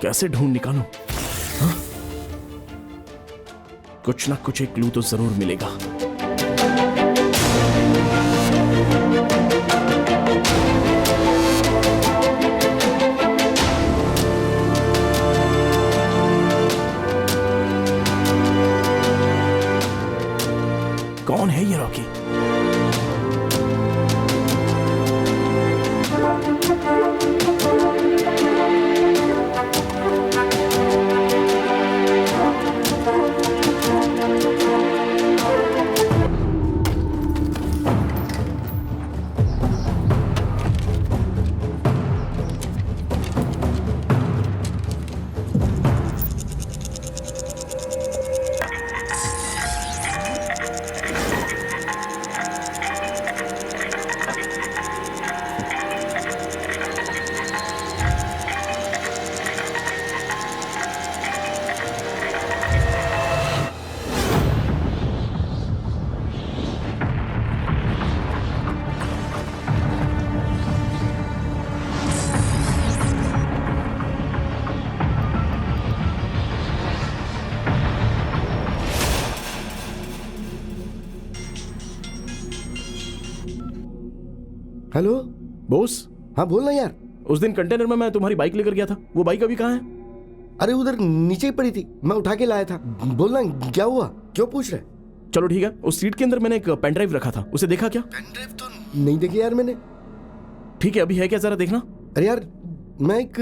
कैसे ढूंढ निकालूं? हाँ? कुछ ना कुछ एक क्लू तो जरूर मिलेगा। कौन है ये रॉकी? हेलो बोस, हाँ बोलना यार। उस दिन कंटेनर में मैं तुम्हारी बाइक लेकर गया था, वो बाइक अभी कहाँ है? अरे उधर नीचे ही पड़ी थी, मैं उठा के लाया था। बोलना क्या हुआ, क्यों पूछ रहे? चलो ठीक है, उस सीट के अंदर मैंने एक पेन ड्राइव रखा था, उसे देखा क्या? पेन ड्राइव तो नहीं देखी यार मैंने। ठीक है, अभी है क्या, जरा देखना। अरे यार, मैं एक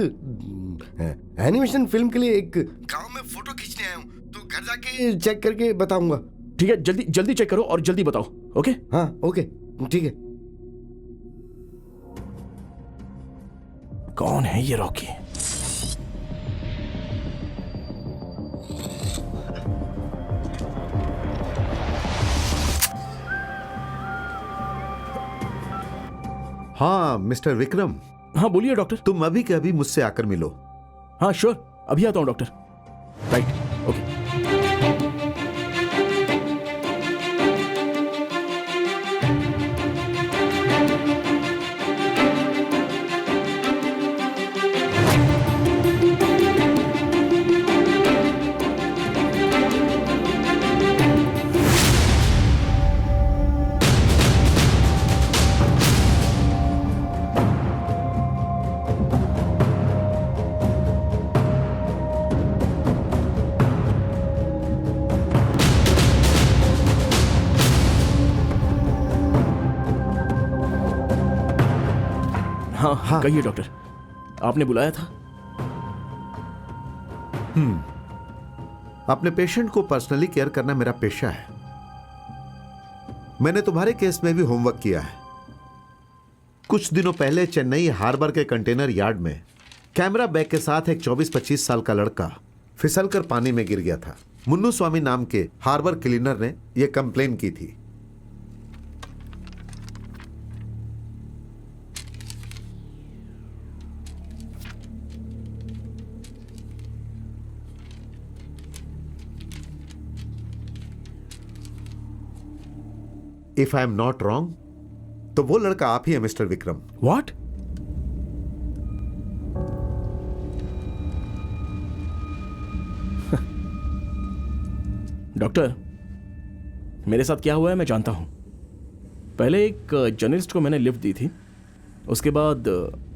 एनिमेशन फिल्म के लिए एक गांव में फोटो खींचने आया हूँ, तो घर जाके चेक करके बताऊंगा। ठीक है, जल्दी जल्दी चेक करो और जल्दी बताओ। ओके? हाँ ओके, ठीक है। कौन है ये रॉकी? हाँ मिस्टर विक्रम, हाँ बोलिए डॉक्टर। तुम अभी के अभी मुझसे आकर मिलो। हाँ श्योर, अभी आता हूँ डॉक्टर। Right, okay. हाँ कहिए डॉक्टर, आपने बुलाया था? अपने पेशेंट को पर्सनली केयर करना मेरा पेशा है। मैंने तुम्हारे केस में भी होमवर्क किया है। कुछ दिनों पहले चेन्नई हार्बर के कंटेनर यार्ड में कैमरा बैग के साथ एक 24-25 साल का लड़का फिसलकर पानी में गिर गया था। मुन्नू स्वामी नाम के हार्बर क्लीनर ने यह कंप्लेन की थी। If I am not wrong तो वो लड़का आप ही है मिस्टर विक्रम। व्हाट? डॉक्टर, मेरे साथ क्या हुआ है मैं जानता हूं। पहले एक जर्नलिस्ट को मैंने लिफ्ट दी थी, उसके बाद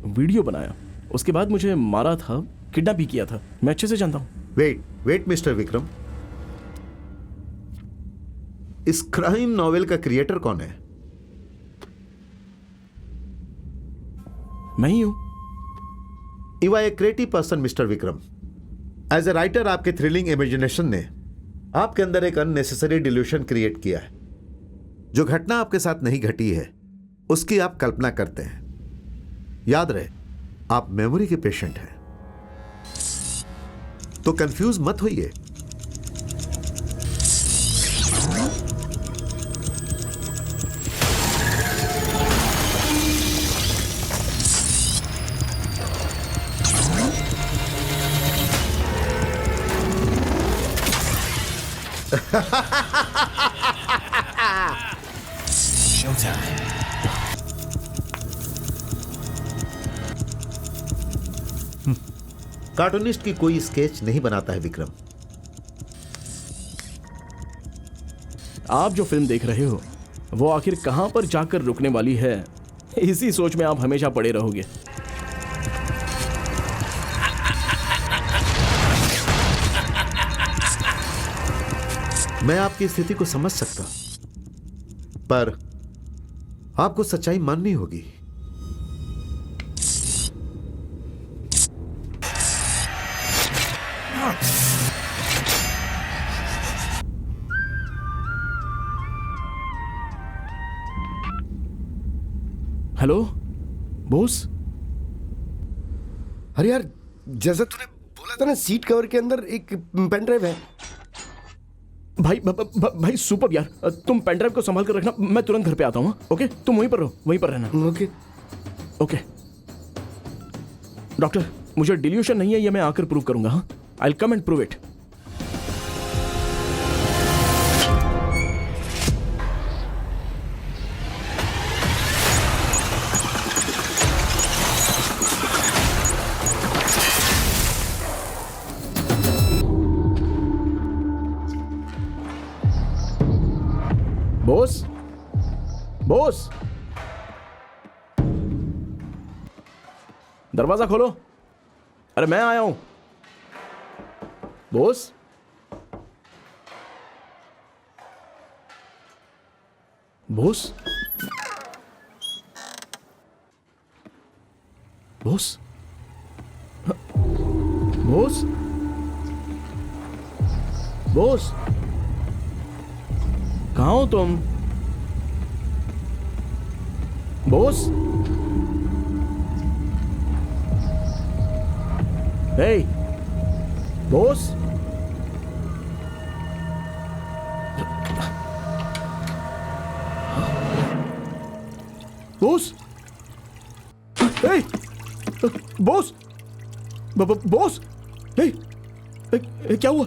वीडियो बनाया, उसके बाद मुझे मारा था, किडनैप भी किया था। मैं अच्छे से जानता हूं। वेट मिस्टर विक्रम, इस क्राइम नॉवेल का क्रिएटर कौन है? मैं ही हूं। You are a creative person mister Vikram. As a writer आपके थ्रिलिंग इमेजिनेशन ने आपके अंदर एक अननेसेसरी डिल्यूशन क्रिएट किया है। जो घटना आपके साथ नहीं घटी है उसकी आप कल्पना करते हैं। याद रहे, आप मेमोरी के पेशेंट हैं, तो कंफ्यूज मत होइए। कार्टूनिस्ट की कोई स्केच नहीं बनाता है विक्रम। आप जो फिल्म देख रहे हो वो आखिर कहां पर जाकर रुकने वाली है, इसी सोच में आप हमेशा पड़े रहोगे। मैं आपकी स्थिति को समझ सकता, पर आपको सच्चाई माननी होगी। Hello boss. अरे यार, जैसा तूने बोला था ना, सीट कवर के अंदर एक पेन ड्राइव है। भाई सुपर यार, तुम पेन ड्राइव को संभाल कर रखना, मैं तुरंत घर पे आता हूँ। ओके, तुम वहीं पर रहो, वहीं पर रहना। ओके ओके डॉक्टर, मुझे डिल्यूशन नहीं है, ये मैं आकर प्रूव करूंगा। हाँ, I will come and prove it. Boss, boss, दरवाजा खोलो। अरे मैं आया हूं boss. Boss, boss, boss, boss, कहाँ हो तुम? Boss, hey boss, boss, Hey! Boss! Boss! Hey! क्या हुआ?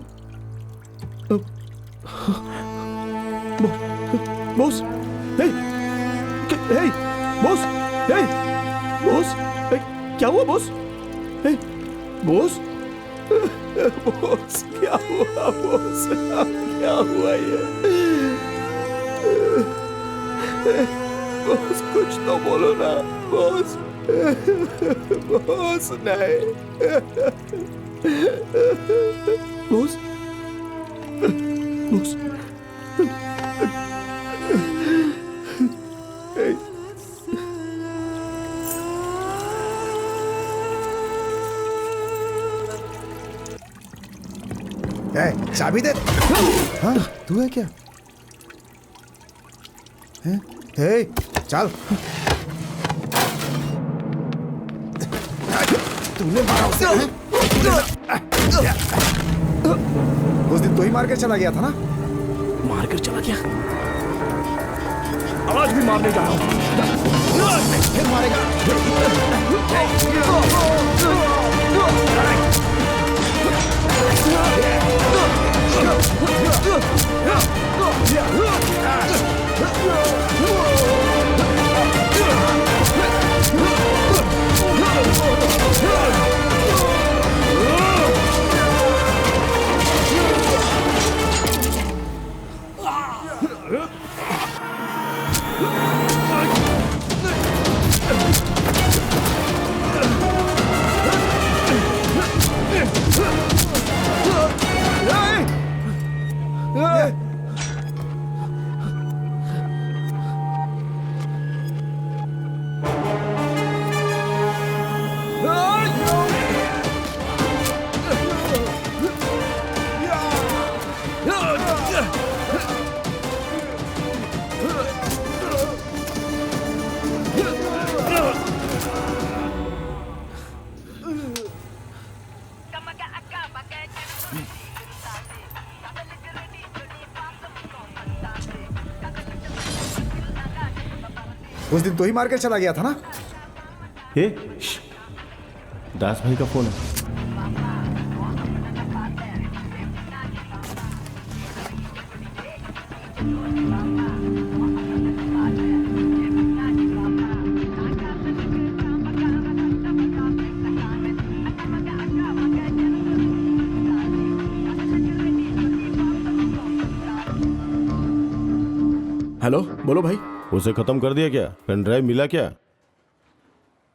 Boss! Hey! Hey! Boss! Hey! Boss! क्या हुआ बॉस? Hey! बॉस! बॉस क्या हुआ बॉस? क्या हुआ ये? बॉस कुछ तो बोलो ना बॉस। बॉस नहीं। बॉस बॉस ए, चाबी दे। हाँ तू है क्या? हैं? ए, चल। तूने मारा उसे? उस दिन तो ही मार के चला गया था ना? मारकर चला गया। आज भी मारने जा रहा हूं। फिर मारेगा। उस दिन तो ही मार के चला गया था ना? हे दास भाई का फोन है। हेलो बोलो भाई। उसे खत्म कर दिया क्या? पेन ड्राइव मिला क्या?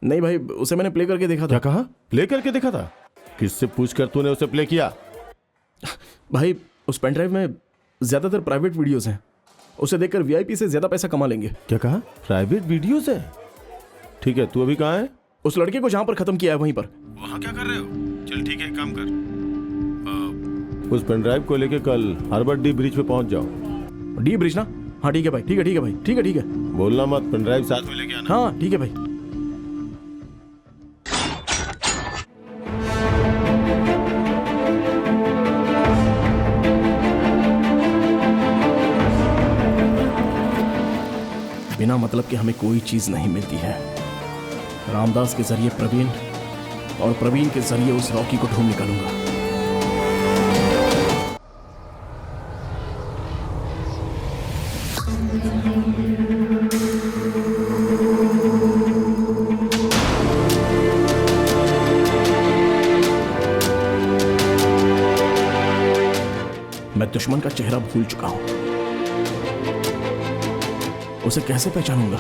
नहीं भाई उसे मैंने प्ले करके देखा क्या था। कहा? प्ले करके देखा था? किससे पूछकर तूने उसे प्ले किया? भाई उस पेन ड्राइव में ज्यादातर प्राइवेट वीडियोस हैं। उसे देखकर वीआईपी से ज्यादा पैसा कमा लेंगे। क्या कहा? प्राइवेट वीडियोस है? ठीक है, तू अभी कहाँ है? उस लड़के को जहां पर खत्म किया है वहीं पर। वहाँ क्या कर रहे हो? चल ठीक है, काम कर। उस पेन ड्राइव को लेके कल हार्बर डी ब्रिज पे पहुंच जाओ। डी ब्रिज ना? हाँ ठीक है भाई, ठीक है भाई, ठीक है। बोलना मत, पेन ड्राइव साथ में लेके आना। हाँ ठीक है भाई। बिना मतलब के हमें कोई चीज नहीं मिलती है। रामदास के जरिए प्रवीण और प्रवीण के जरिए उस रॉकी को ढूंढ निकालूंगा। मैं दुश्मन का चेहरा भूल चुका हूं। उसे कैसे पहचानूंगा?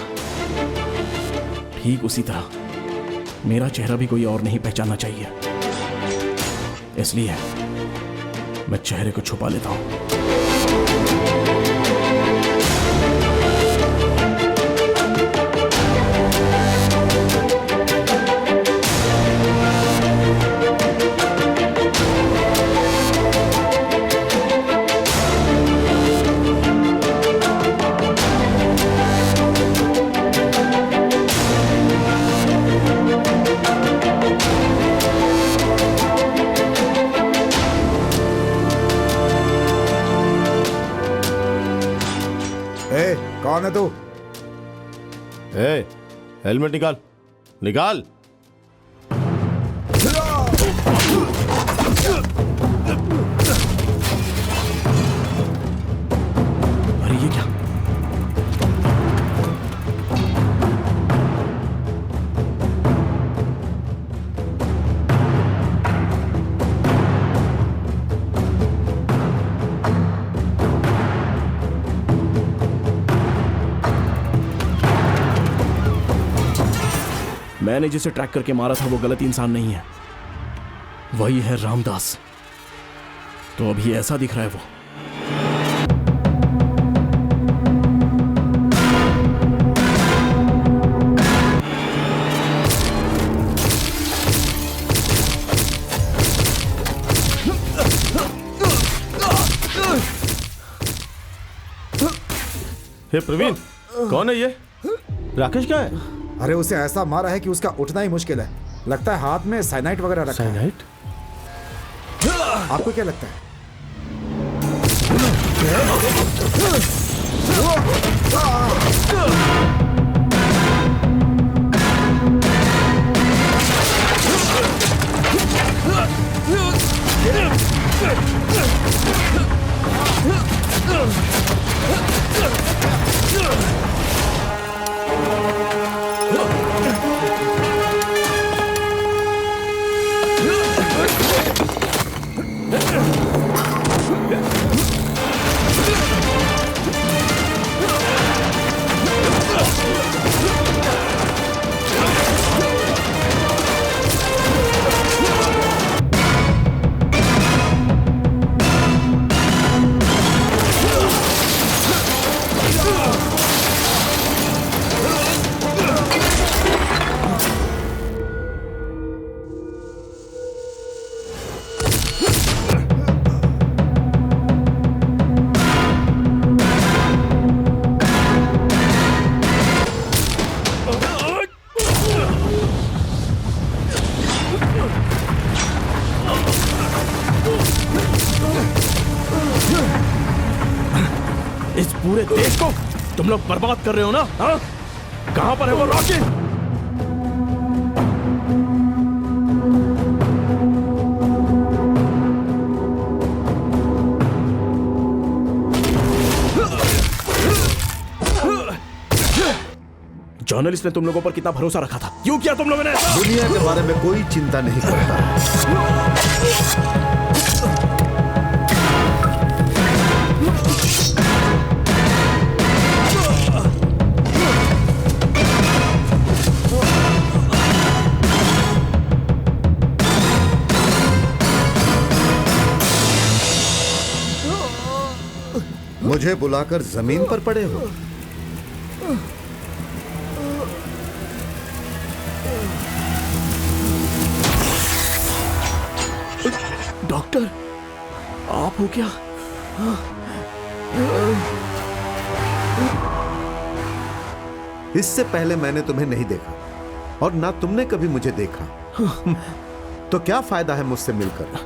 ठीक उसी तरह मेरा चेहरा भी कोई और नहीं पहचानना चाहिए। इसलिए मैं चेहरे को छुपा लेता हूं। कौन है तू? हेलमेट निकाल। अरे ये क्या? मैंने जिसे ट्रैक करके मारा था वो गलत इंसान नहीं है, वही है रामदास। तो अभी ऐसा दिख रहा है वो। हे प्रवीण, कौन है ये? राकेश कहाँ है? अरे उसे ऐसा मारा है कि उसका उठना ही मुश्किल है। लगता है हाथ में साइनाइड वगैरह रखा है। साइनाइड? आपको क्या लगता है? इस पूरे देश को तुम लोग बर्बाद कर रहे हो ना? हाँ? कहां पर है वो रॉकी? जर्नलिस्ट ने तुम लोगों पर कितना भरोसा रखा था, क्यों किया तुम लोगों ने ऐसा? दुनिया के बारे में कोई चिंता नहीं करता। मुझे बुलाकर जमीन पर पड़े हो? डॉक्टर, आप हो क्या? इससे पहले मैंने तुम्हें नहीं देखा और ना तुमने कभी मुझे देखा। तो क्या फायदा है मुझसे मिलकर?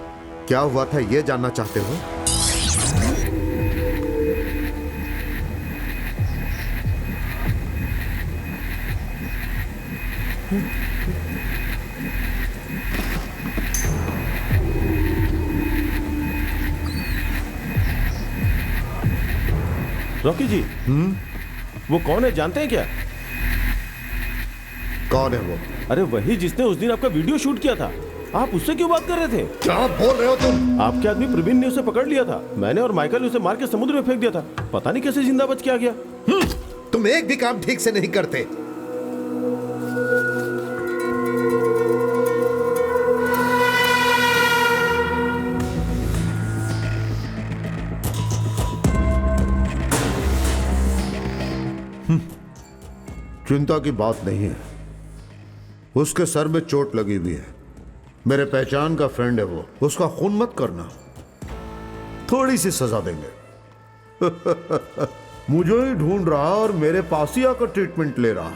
क्या हुआ था ये जानना चाहते हो? रॉकी जी, वो कौन है जानते हैं क्या? कौन है वो? अरे वही जिसने उस दिन आपका वीडियो शूट किया था। आप उससे क्यों बात कर रहे थे? क्या बोल रहे हो तुम? आपके आदमी प्रवीण ने उसे पकड़ लिया था। मैंने और माइकल ने उसे मार के समुद्र में फेंक दिया था। पता नहीं कैसे जिंदा बच के आ गया। तुम एक भी काम ठीक से नहीं करते। चिंता की बात नहीं है, उसके सर में चोट लगी हुई है। मेरे पहचान का फ्रेंड है वो, उसका खून मत करना, थोड़ी सी सजा देंगे। मुझे ही ढूंढ रहा और मेरे पास ही आकर ट्रीटमेंट ले रहा।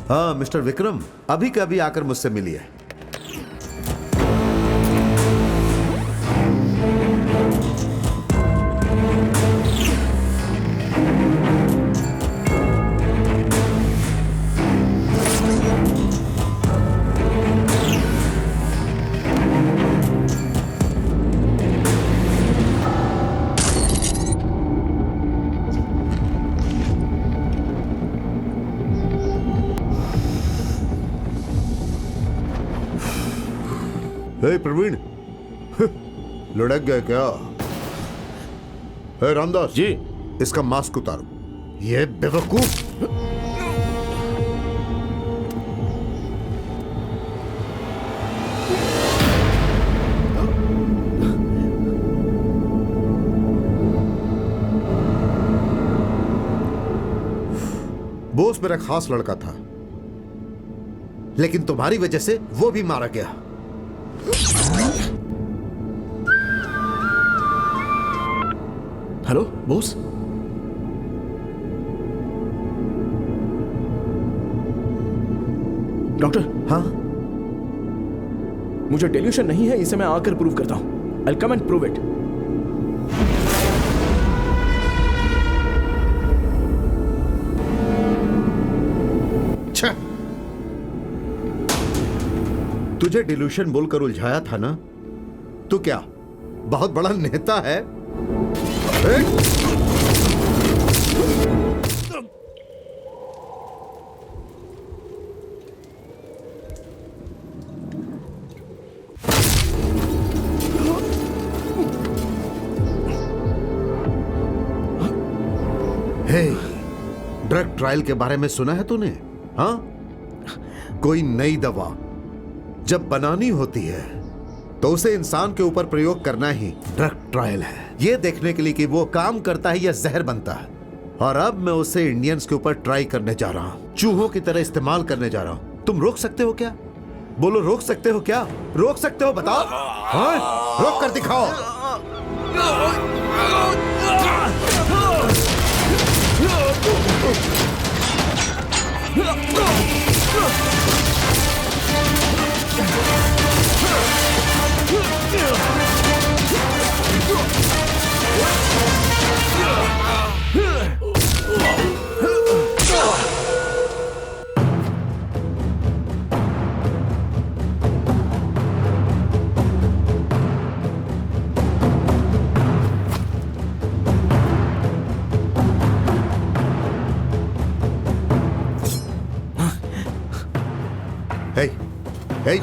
हाँ मिस्टर विक्रम, अभी कभी आकर मुझसे मिलिए। हे प्रवीण, लड़क गए क्या? हे रामदास जी। इसका मास्क उतारो। ये बेवकूफ। बोस मेरा खास लड़का था, लेकिन तुम्हारी वजह से वो भी मारा गया। Hello boss. डॉक्टर, हाँ, मुझे डेल्यूशन नहीं है, इसे मैं आकर प्रूव करता हूं। I'll come and prove it. छह। तुझे डिल्यूशन बोलकर उलझाया था ना? तू क्या बहुत बड़ा नेता है? हे, ड्रग ट्रायल के बारे में सुना है तूने? हाँ, कोई नई दवा जब बनानी होती है तो उसे इंसान के ऊपर प्रयोग करना ही ड्रग ट्रायल है, ये देखने के लिए कि वो काम करता है या जहर बनता है। और अब मैं उसे इंडियंस के ऊपर ट्राई करने जा रहा हूं, चूहों की तरह इस्तेमाल करने जा रहा हूं। तुम रोक सकते हो क्या? बोलो, रोक सकते हो क्या? रोक सकते हो? बताओ। हाँ? रोक कर दिखाओ। Hey,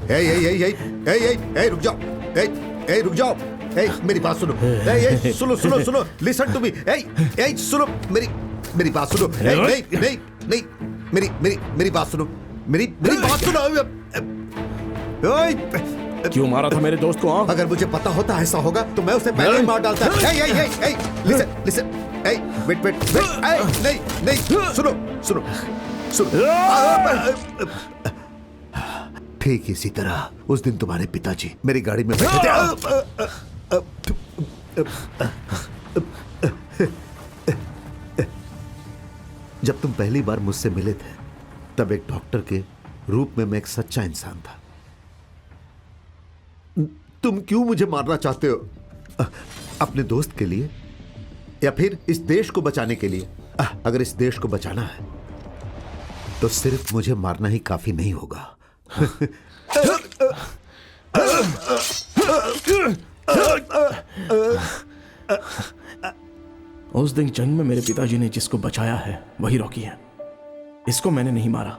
hey, hey, hey, hey, hey, hey, hey, रुक जाओ, hey, hey, रुक जाओ, hey, मेरी बात सुनो, hey, hey, सुनो, सुनो, सुनो, listen to me, hey, hey, सुनो, मेरी बात सुनो, hey, नहीं, नहीं, नहीं, मेरी बात सुनो, मेरी बात सुनो, क्यों मारा था मेरे दोस्त को? अगर मुझे पता होता ऐसा होगा तो मैं उसे पहले ही मार डालता। hey, hey, hey, hey, listen, listen, hey, wait, hey, नहीं, सुनो, ठीक इसी तरह उस दिन तुम्हारे पिताजी मेरी गाड़ी में बैठे थे। जब तुम पहली बार मुझसे मिले थे तब एक डॉक्टर के रूप में मैं एक सच्चा इंसान था। तुम क्यों मुझे मारना चाहते हो? अपने दोस्त के लिए या फिर इस देश को बचाने के लिए? अगर इस देश को बचाना है तो सिर्फ मुझे मारना ही काफी नहीं होगा। उस दिन जंग में मेरे पिताजी ने जिसको बचाया है वही रॉकी है। इसको मैंने नहीं मारा।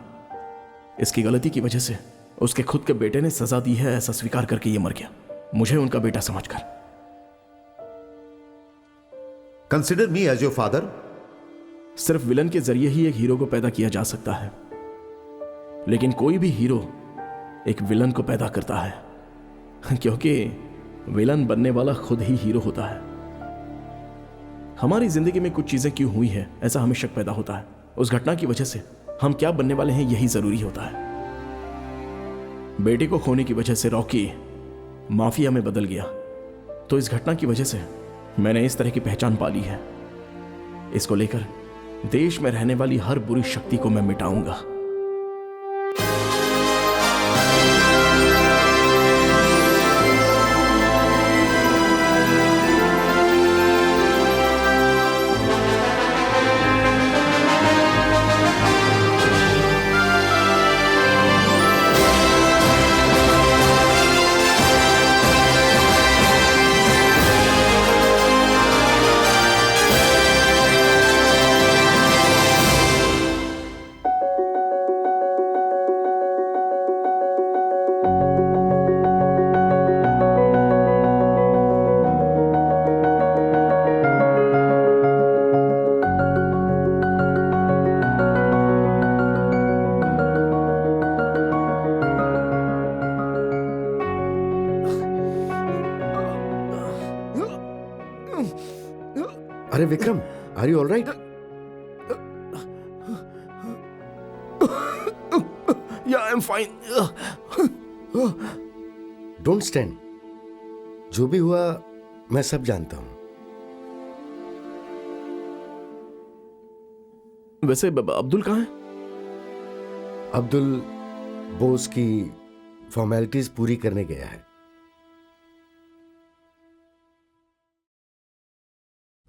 इसकी गलती की वजह से उसके खुद के बेटे ने सजा दी है, ऐसा स्वीकार करके ये मर गया, मुझे उनका बेटा समझकर। Consider me as your father. सिर्फ विलन के जरिए ही एक हीरो को पैदा किया जा सकता है, लेकिन कोई भी हीरो एक विलन को पैदा करता है, क्योंकि विलन बनने वाला खुद ही हीरो होता है। हमारी जिंदगी में कुछ चीजें क्यों हुई है, ऐसा हमें शक पैदा होता है। उस घटना की वजह से हम क्या बनने वाले हैं यही जरूरी होता है। बेटे को खोने की वजह से रॉकी माफिया में बदल गया, तो इस घटना की वजह से मैंने इस तरह की पहचान पाली है। इसको लेकर देश में रहने वाली हर बुरी शक्ति को मैं मिटाऊंगा। Vikram, are you all right? Yeah I am fine. Don't stand. जो भी हुआ मैं सब जानता हूं। वैसे अब्दुल कहाँ है? अब्दुल बोस की फॉर्मेलिटीज पूरी करने गया है।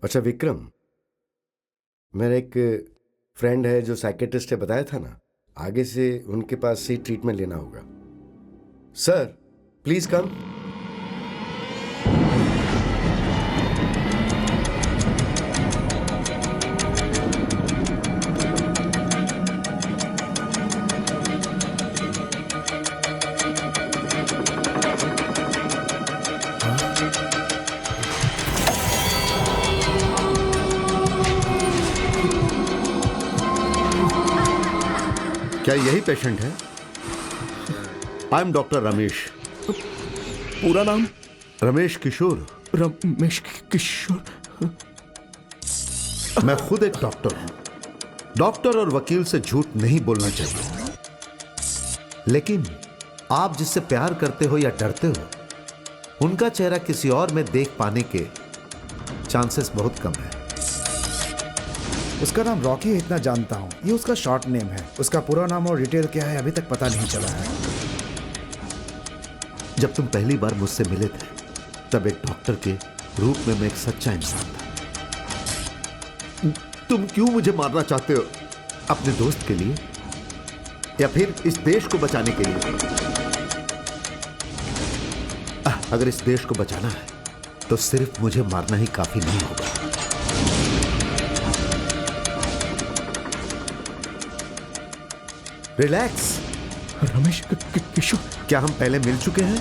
अच्छा विक्रम, मेरा एक फ्रेंड है जो साइकेट्रिस्ट है, बताया था ना, आगे से उनके पास से ट्रीटमेंट लेना होगा। Sir please come. क्या यही पेशेंट है? I am doctor Ramesh. पूरा नाम? रमेश किशोर। रमेश किशोर। मैं खुद एक डॉक्टर हूं। डॉक्टर और वकील से झूठ नहीं बोलना चाहिए, लेकिन आप जिससे प्यार करते हो या डरते हो, उनका चेहरा किसी और में देख पाने के चांसेस बहुत कम है। उसका नाम रॉकी है, इतना जानता हूँ। ये उसका शॉर्ट नेम है। उसका पूरा नाम और डिटेल क्या है अभी तक पता नहीं चला है। जब तुम पहली बार मुझसे मिले थे, तब एक डॉक्टर के रूप में मैं एक सच्चा इंसान था। तुम क्यों मुझे मारना चाहते हो? अपने दोस्त के लिए या फिर इस देश को बचाने के लिए? अगर इस देश को बचाना है तो सिर्फ मुझे मारना ही काफी नहीं होगा। रिलैक्स। रमेश किशोर। क्या हम पहले मिल चुके हैं?